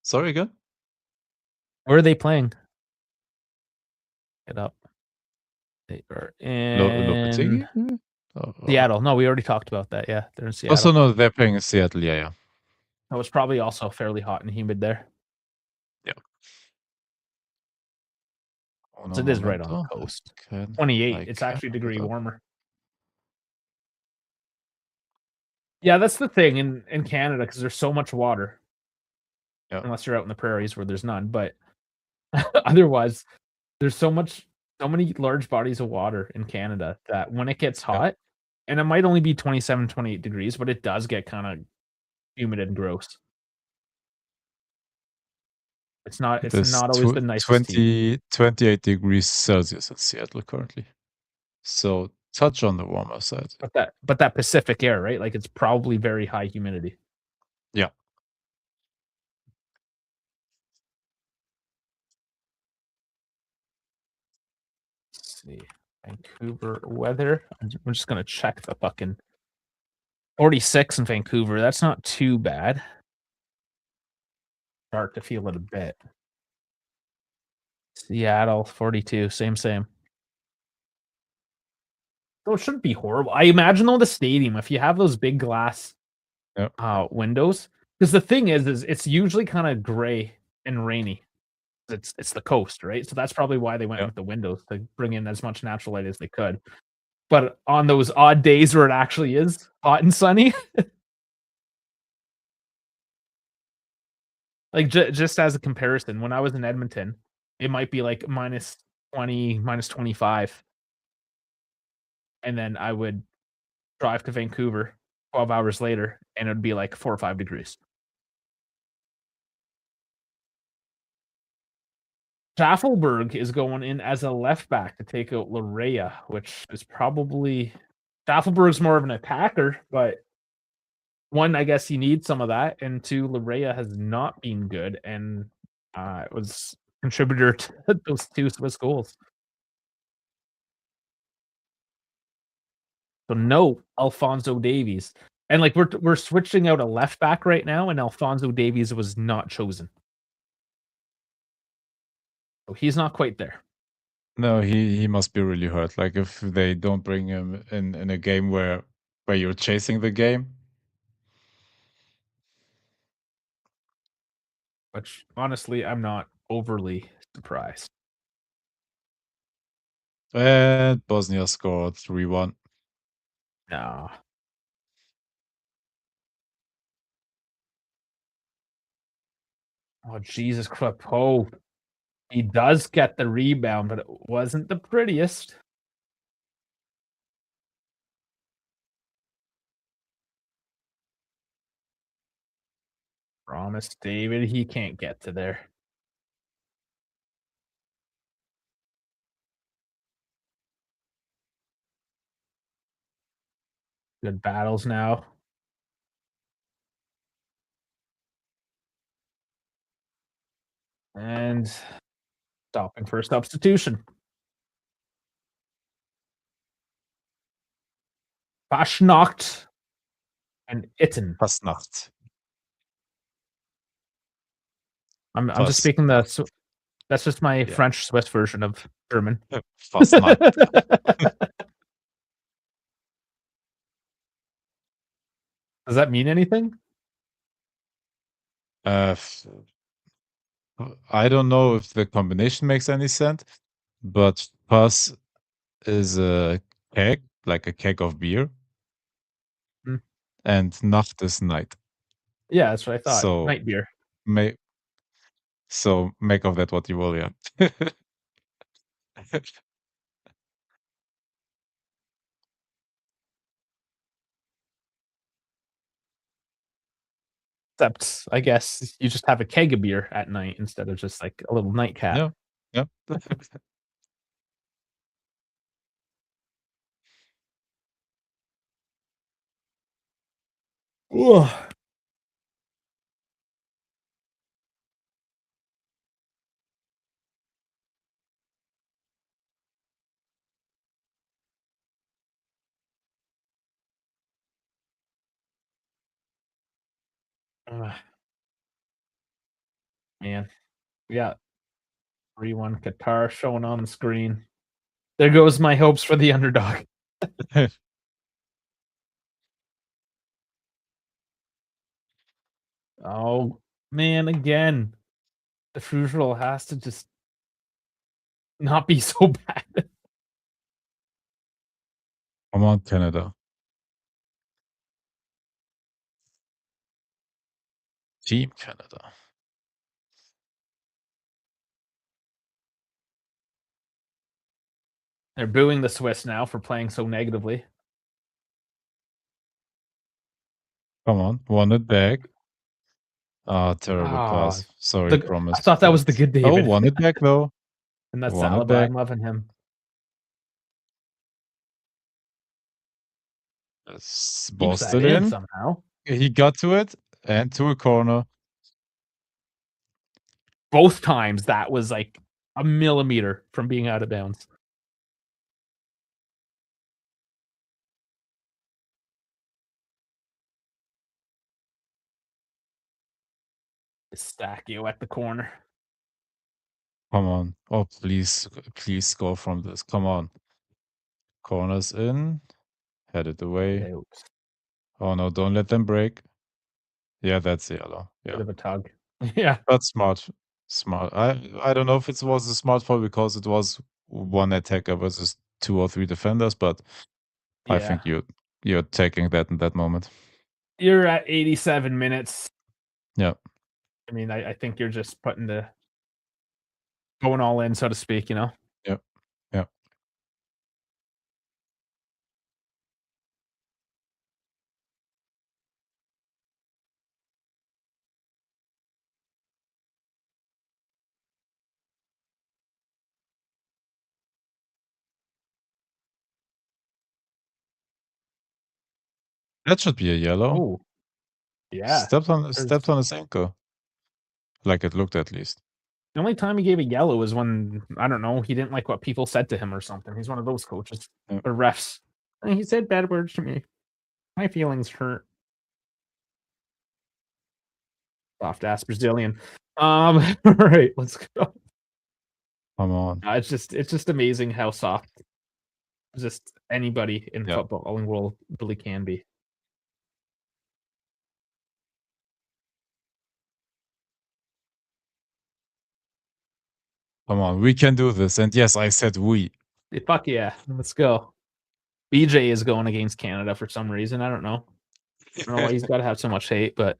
Sorry again? Where are they playing? Get up. They are in Lopetegui? Maybe? Oh. Seattle. No, we already talked about that. Yeah, they're in Also, Seattle. no, they're playing in Seattle. Yeah, yeah. Oh, it's probably also fairly hot and humid there. Yeah. Oh, 'Cause no it is right on the momento. coast. I 28. I It's can actually a look it degree up. warmer. Yeah, that's the thing in Canada because there's so much water, Yeah, unless you're out in the prairies where there's none. But otherwise, there's so many large bodies of water in Canada that when it gets yeah. hot, and it might only be 27, 28 degrees, but it does get kind of humid and gross. It It's is not always the nicest heat. 28 degrees Celsius in Seattle currently. So touch on the warmer side. But that Pacific air, right? Like it's probably very high humidity. Yeah. Let's see. Vancouver weather. I'm just gonna check the fucking 46 in Vancouver. That's not too bad. Start to feel it a bit. Seattle, 42, same. So it shouldn't be horrible. I imagine though the stadium, if you have those big glass Yeah. windows, because the thing is it's usually kind of gray and rainy. It's the coast, right? So that's probably why they went Yeah. with the windows to bring in as much natural light as they could. But on those odd days where it actually is hot and sunny, like just as a comparison, when I was in Edmonton, it might be like minus 20, minus 25, and then I would drive to Vancouver 12 hours later, and it would be like 4 or 5 degrees. Schaffelberg is going in as a left back to take out Larea, which is probably Schaffelberg's more of an attacker, but one, I guess he needs some of that, and two, Larea has not been good, and it was contributor to those two Swiss goals. So no Alphonso Davies, and like we're switching out a left back right now, and Alphonso Davies was not chosen, so he's not quite there. No, he must be really hurt. Like if they don't bring him in a game where you're chasing the game. Which honestly, I'm not overly surprised. And Bosnia scored 3-1. No. Oh Jesus Christ! Oh, he does get the rebound, but it wasn't the prettiest. Promise, David, he can't get to there. Good battles now. And stopping for a substitution. Fashnacht and Itten. Fastnacht. I'm just speaking that's just my Yeah. French Swiss version of German. Fastnacht. Does that mean anything? F I don't know if the combination makes any sense, but Pass is a keg, like a keg of beer, Mm. and Nacht is night. Yeah, that's what I thought. So Night beer. make of that what you will, yeah. Except, I guess you just have a keg of beer at night instead of just like a little nightcap. Yeah, yeah. Ugh. Ugh. Man, yeah, 3-1 Qatar showing on the screen. There goes my hopes for the underdog. Oh, man, again. The Frugal has to just not be so bad. Come on, Canada. Team Canada. They're booing the Swiss now for playing so negatively. Come on, won it back. Ah, terrible Ah, pass. Sorry, I promise. thought that was the good Oh, David. won it back though. And that's Won it Saliba, back. I'm loving him. Keeps that Busted in in. somehow. He got to it and to a corner. Both times that was like a millimeter from being out of bounds. Stacchio at the corner. Come on. Oh, please, please score from this. Come on. Corners in. Headed away. Out. Oh no, don't let them break. Yeah, that's yellow. Bit Yeah. of a tug. Yeah. But smart. Smart. I don't know if it was a smart foul because it was one attacker versus 2 or 3 defenders, but I Yeah. think you're taking that in that moment. You're at 87 minutes. Yeah. I mean, I think you're just going all in, so to speak, you know? Yeah. Yeah. That should be a yellow. Oh, yeah. Stepped There's on his ankle, like it looked at least. the only time he gave a yellow was when, I don't know, he didn't like what people said to him or something. He's one of those coaches Yeah. or refs. And he said bad words to me. My feelings hurt. Soft ass Brazilian. All right, let's go. Come on. It's just amazing how soft just anybody in Yeah. footballing world really can be. Come on. We can do this. And yes, I said we. Fuck yeah, let's go. BJ is going against Canada for some reason. I don't know. I don't know why he's got to have so much hate, but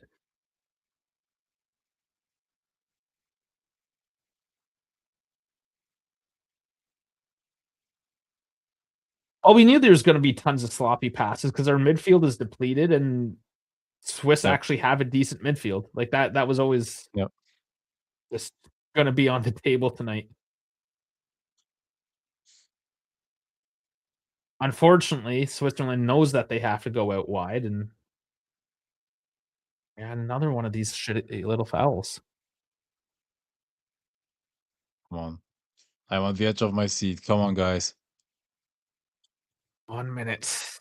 oh, we knew there was going to be tons of sloppy passes because our midfield is depleted, and Swiss Yep. actually have a decent midfield. Like that. That was always Yep. just going to be on the table tonight. Unfortunately, Switzerland knows that they have to go out wide, and another one of these shitty little fouls. Come on. I'm on the edge of my seat. Come on, guys. 1 minute.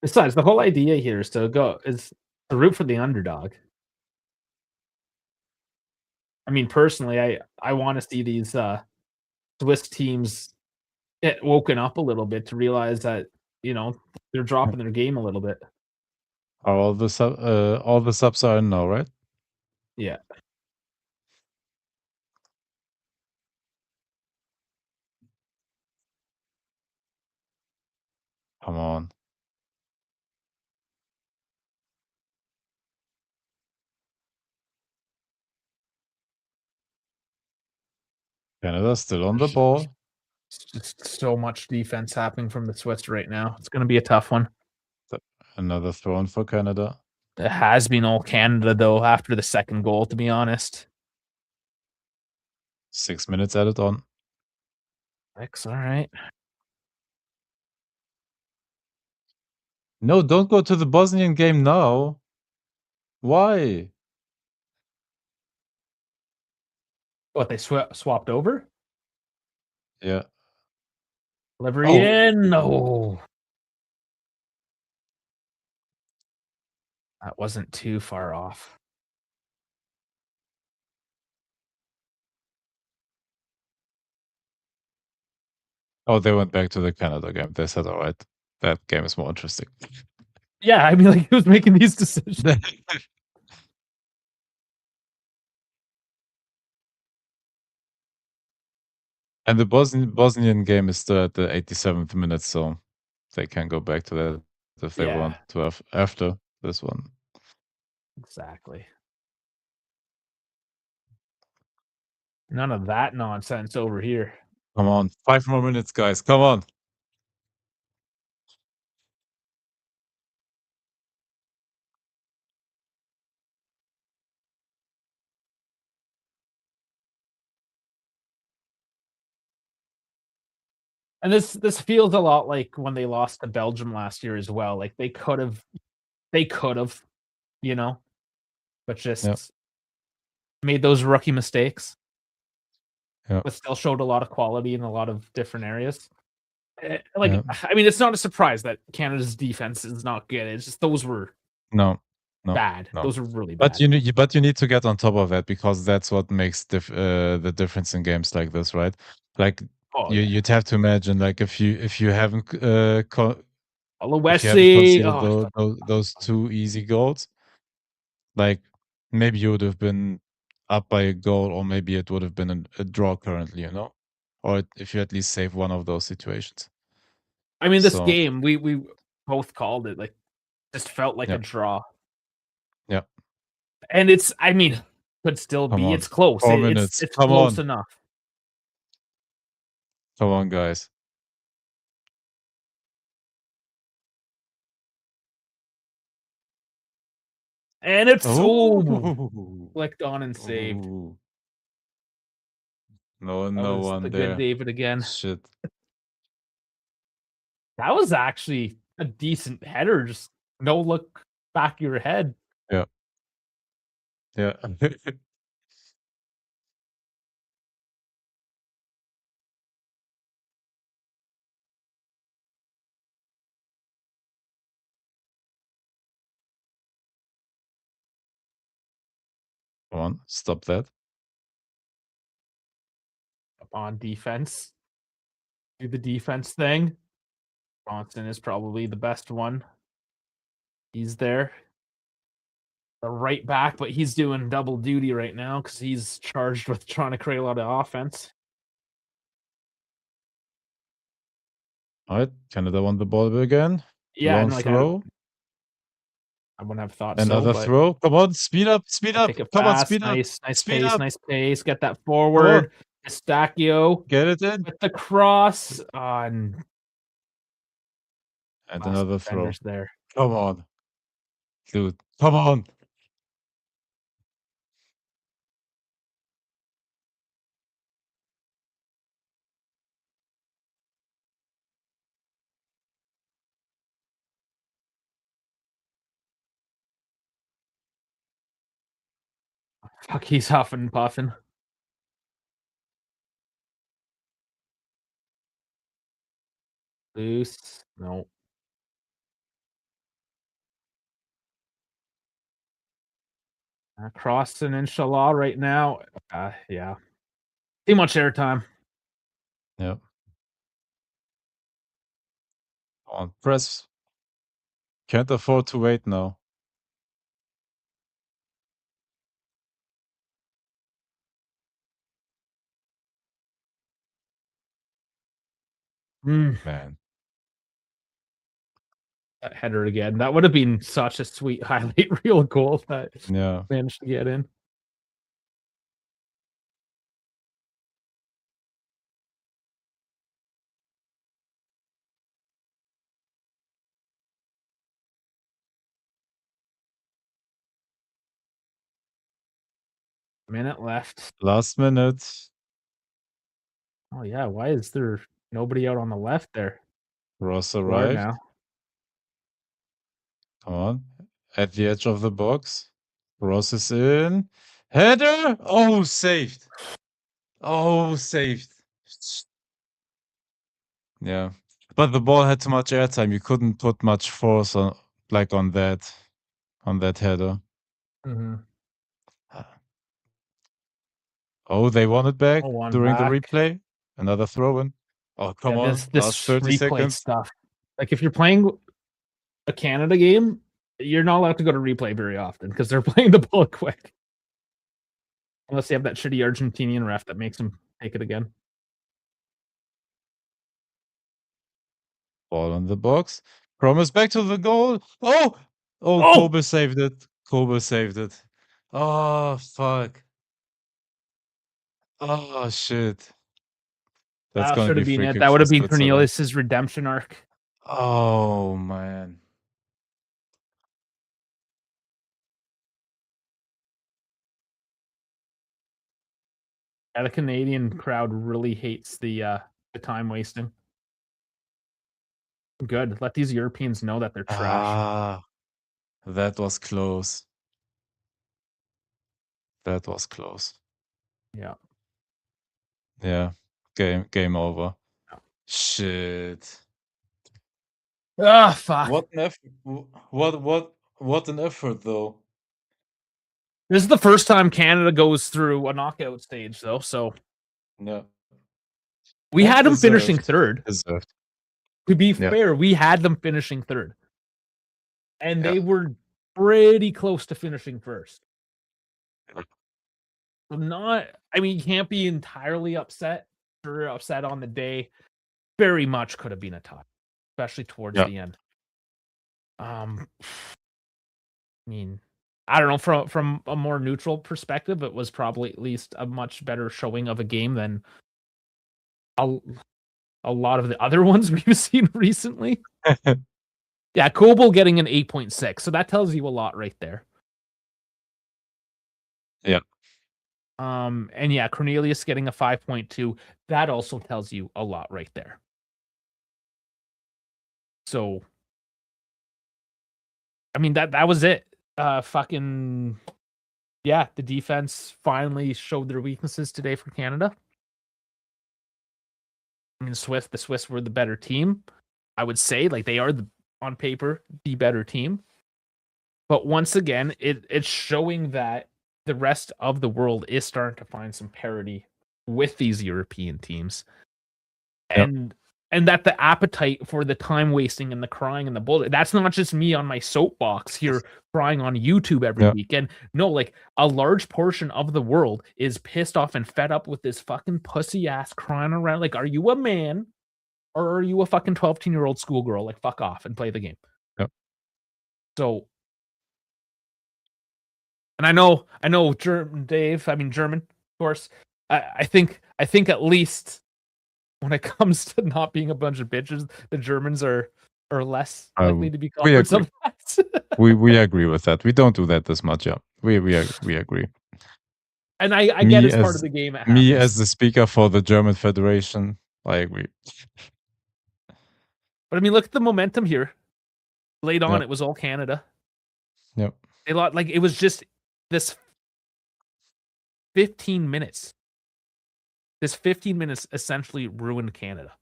Besides, the whole idea here is to root for the underdog. I mean, personally, I want to see these Swiss teams get woken up a little bit to realize that they're dropping their game a little bit. Are all the subs are in now, right? Yeah, Come on. Canada still on the ball. it's just so much defense happening from the Swiss right now. It's going to be a tough one. Another throw in for Canada. It has been all Canada though after the second goal. To be honest, 6 minutes added on. X. All right. No, don't go to the Bosnian game now. Why? What they swapped over? Yeah. Delivery Oh, in. No, that wasn't too far off. oh, they went back to the Canada game. They said, all right, that game is more interesting. Yeah, I mean, like he was making these decisions. And the Bosnian game is still at the 87th minute, so they can go back to that if they Yeah, want to have after this one. exactly. None of that nonsense over here. Come on, 5 more minutes, guys. Come on. And this feels a lot like when they lost to Belgium last year as well. Like they could have, you know, but Yep, just made those rookie mistakes, yep, but still showed a lot of quality in a lot of different areas. Like, yep. I mean, it's not a surprise that Canada's defense is not good. It's just those were No, no, bad. no. Those are really But bad. you need to get on top of that because that's what makes the difference in games like this, right? Like Oh yeah, you'd have to imagine like if you haven't if you haven't Oluwesi. conceded Oh, those 2 easy goals, like maybe you would have been up by a goal, or maybe it would have been a draw currently, you know, or if you at least save one of those situations. I mean, this So game we both called it. Like, just felt like a yeah, draw. yeah. And it's, I mean, could still Come be. on, It's close. 4 minutes. It's Come close on, enough. come on, guys. And it's Oh, flicked on and saved. oh. No, That no was the one good there. David again. Shit. That was actually a decent header, just no look back of your head. Yeah. Yeah. Come on, stop that. On defense. Do the defense thing. Bronson is probably the best one. He's there. The right back, but he's doing double duty right now because he's charged with trying to create a lot of offense. Alright, Canada won the ball again. Yeah, Long and like throw. I wouldn't have thought so, Another but throw. Come on, speed up, speed up. take it Come on, fast. speed up. Nice Speed pace, up. nice pace. Get that Come on, forward. Estacchio get it in. with the cross on. And Last another throw. defenders there. Come on. Dude, come on. Fuck, he's huffing and puffing. Loose. No. Crossing inshallah right now. Yeah. Too much airtime. Yep. Come on, press. Can't afford to wait now. Man. That header again. That would have been such a sweet highlight reel goal that Yeah. managed to get in. Minute left. Last minute. Oh yeah, why is there nobody out on the left there? Ross You are arrived. now. Come on. At the edge of the box. Ross is in. Header! Oh, saved. Oh, saved. Yeah. But the ball had too much airtime. You couldn't put much force on on that header. Mhm. Oh, they won it back Oh, one during the back. replay. Another throw in. Oh, come Yeah, on. this Last 30 replay seconds. stuff. Like if you're playing a Canada game, you're not allowed to go to replay very often because they're playing the ball quick. Unless they have that shitty Argentinian ref that makes them take it again. Ball on the box. Promise back to the goal. Oh! Oh, Oh! Kobe saved it. Kobe saved it. Oh, fuck. Oh, shit. That's That gonna should be have been free it. kick That would for have been Switzerland. Cornelius's redemption arc. Oh, man. Yeah, the Canadian crowd really hates the time wasting. Good. Let these Europeans know that they're trash. Ah, that was close. That was close. Yeah. Yeah. Game over. Shit. Ah, fuck. What an effort. What an effort though. This is the first time Canada goes through a knockout stage, though. So Yeah. we And had them finishing deserved. third. Deserved. To be Yeah. fair, we had them finishing third. And Yeah. they were pretty close to finishing first. I'm not, I mean, you can't be entirely upset. You're upset on the day. Very much could have been a tie, especially towards Yeah. the end. I mean, I don't know, from a more neutral perspective, it was probably at least a much better showing of a game than a lot of the other ones we've seen recently. Yeah, Kobel getting an 8.6, so that tells you a lot right there. Yeah. And yeah, Cornelius getting a 5.2. That also tells you a lot right there. So, I mean, that was it. Fucking yeah, the defense finally showed their weaknesses today for Canada. I mean, the Swiss were the better team. I would say, like, they are on paper the better team. But once again, it's showing that the rest of the world is starting to find some parity with these European teams. Yep. And that the appetite for the time wasting and the crying and the bullshit, that's not just me on my soapbox here crying on YouTube every Yep. weekend. No, like a large portion of the world is pissed off and fed up with this fucking pussy ass crying around. Like, are you a man or are you a fucking 12-year-old schoolgirl? Like, fuck off and play the game. Yep. So, and I know German, of course. I think at least when it comes to not being a bunch of bitches, the Germans are less likely to be We culprits agree. of that. We agree with that. We don't do that as much. Yeah, we agree. And I get it's part of the game. It Me happens. as the speaker for the German Federation, I agree. But I mean, look at the momentum here. Late on, Yep. it was all Canada. Yep. They like it was just this 15 minutes. This 15 minutes essentially ruined Canada.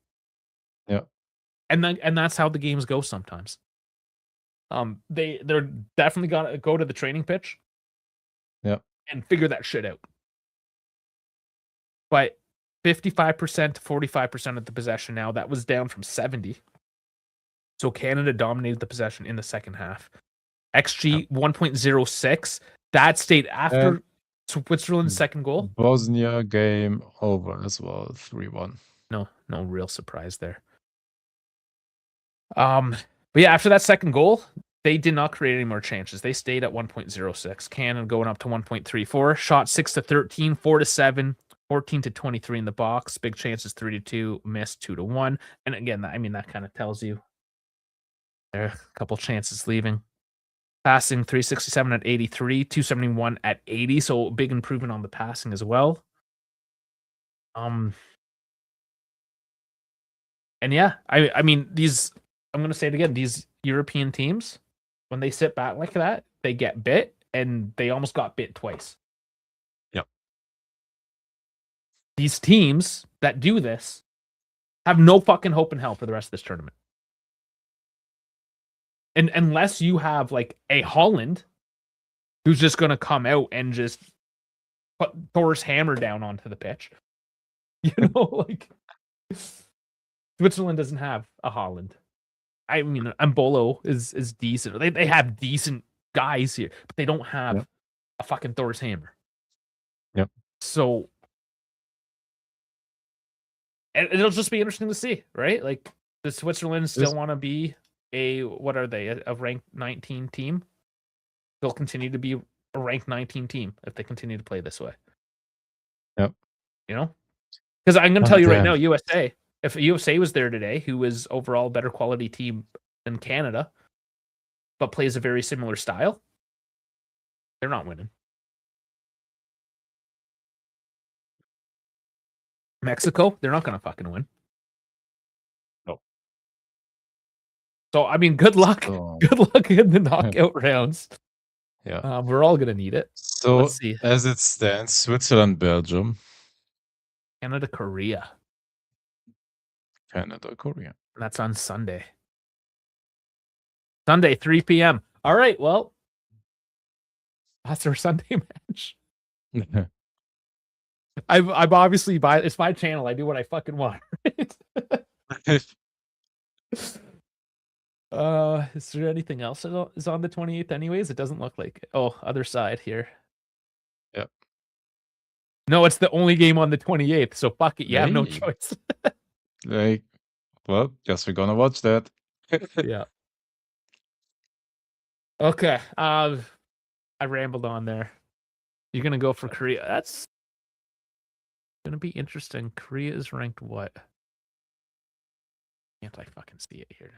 Yep. And that's how the games go sometimes. They're definitely gonna go to the training pitch. Yep. And figure that shit out. But 55% to 45% of the possession now, that was down from 70. So Canada dominated the possession in the second half. XG 1.06. That stayed after Switzerland's second goal. Bosnia game over as well, 3-1. No real surprise there. But yeah, after that second goal, they did not create any more chances. They stayed at 1.06. Canada going up to 1.34. Shot 6 to 13, 4 to 7, 14 to 23 in the box. Big chances 3 to 2, missed 2 to 1. And again, I mean, that kind of tells you there are a couple chances leaving. Passing 367 at 83, 271 at 80. So big improvement on the passing as well. And yeah, I mean, I'm going to say it again, these European teams, when they sit back like that, they get bit, and they almost got bit twice. Yep. These teams that do this have no fucking hope in hell for the rest of this tournament. And unless you have like a Holland who's just going to come out and just put Thor's hammer down onto the pitch. You know, like Switzerland doesn't have a Holland. I mean, Mbolo is decent. They have decent guys here, but they don't have a fucking Thor's hammer. Yep. So it'll just be interesting to see, right? Like, does Switzerland still want to be what are they, a ranked 19 team? They'll continue to be a ranked 19 team if they continue to play this way. Yep. You know? Because I'm going to tell you right now, USA, if USA was there today, who is overall a better quality team than Canada, but plays a very similar style, they're not winning. Mexico, they're not going to fucking win. No. So, I mean, good luck. Good luck in the knockout rounds. Yeah. We're all going to need it. So, let's see. As it stands, Switzerland, Belgium. Canada, Korea. Canada, Korea. And that's on Sunday. Sunday, 3 p.m. All right, well, that's our Sunday match. I'm obviously it's my channel. I do what I fucking want. Right? Is there anything else that is on the 28th anyways? It doesn't look like it. Oh, other side here. Yep. No, it's the only game on the 28th, so fuck it. You have no choice. Well, guess we're gonna watch that. Yeah. Okay. I rambled on there. You're gonna go for Korea. That's gonna be interesting. Korea is ranked what? Can't I fucking see it here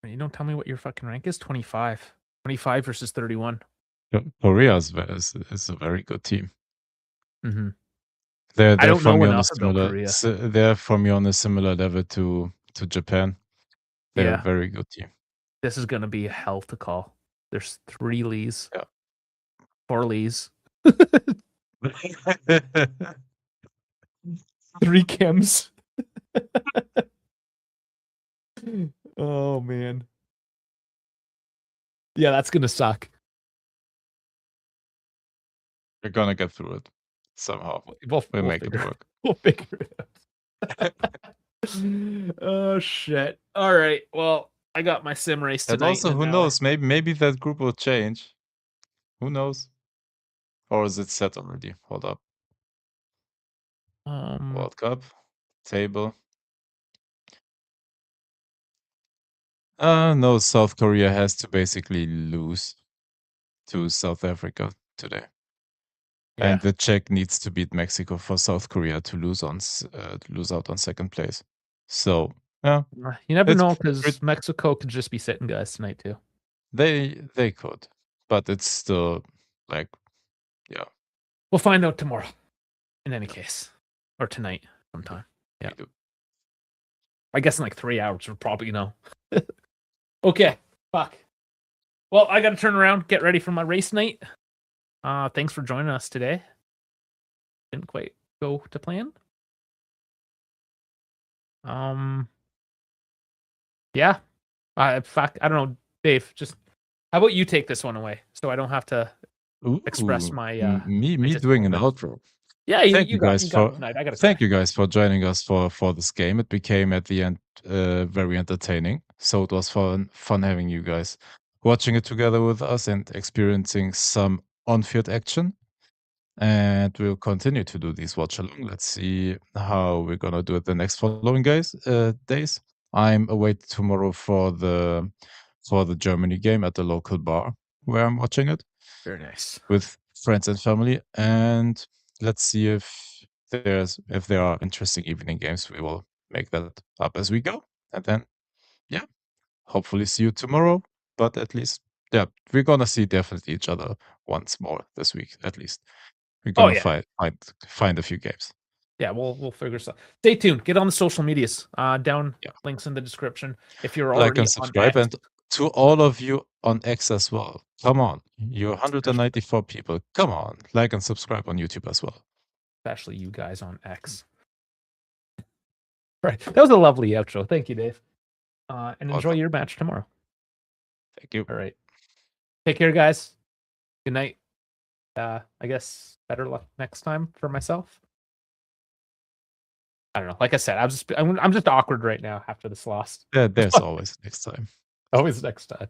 now? You don't tell me what your fucking rank is? 25. 25 versus 31. Korea is a very good team. Mhm. I They're don't for know me on a enough about similar Korea. they're for me on a similar level to Japan. They're a Yeah, very good team. this is gonna be hell to call. There's 3 Lees, Yeah. 4 Lees, 3 Kims. Oh, man. Yeah, that's gonna suck. We're gonna get through it somehow. We'll We'll we'll make it figure work. we'll figure it out. Oh, shit. Alright, well, I got my sim race And tonight in also, an who hour. knows? Maybe that group will change. Who knows? Or is it set already? Hold up. World Cup table. No, South Korea has to basically lose to South Africa today. Yeah. And the Czech needs to beat Mexico for South Korea to lose lose out on second place. So, yeah, You never it's know pr- because Mexico could just be sitting guys tonight too. they could, but it's still like, yeah, We'll find out tomorrow. In any case, or tonight sometime. Yeah, we do. I guess in like 3 hours we'll probably know. Okay, fuck. Well, I got to turn around, get ready for my race night. Thanks for joining us today. Didn't quite go to plan. Yeah. Fuck. I don't know, Dave. Just how about you take this one away so I don't have to express Ooh, my me doing an outro. Yeah, Thank you you got guys it tonight. I gotta thank cry. you guys for joining us for this game. It became at the end very entertaining. So it was fun having you guys watching it together with us and experiencing some on-field action. And we'll continue to do these watch along. Let's see how we're gonna do it the next following days. I'm away tomorrow for the Germany game at the local bar where I'm watching it Very nice. with friends and family. And let's see if there are interesting evening games. We will make that up as we go. And then, yeah, hopefully see you tomorrow. But at least, yeah, we're gonna see definitely each other once more this week, at least. We're Oh gonna yeah. find a few games. Yeah, we'll figure stuff. Stay tuned. Get on the social medias. Down Yeah. links in the description. If you're Like already and on subscribe, X, and to all of you on X as well. Come on, you're 194 people. Come on, like and subscribe on YouTube as well. especially you guys on X. Right. That was a lovely outro. Thank you, Dave. And enjoy Welcome. your match tomorrow. Thank you. All right. Take care, guys. Good night. I guess better luck next time for myself. I don't know. Like I said, I'm just awkward right now after this loss. There's always next time. Always next time.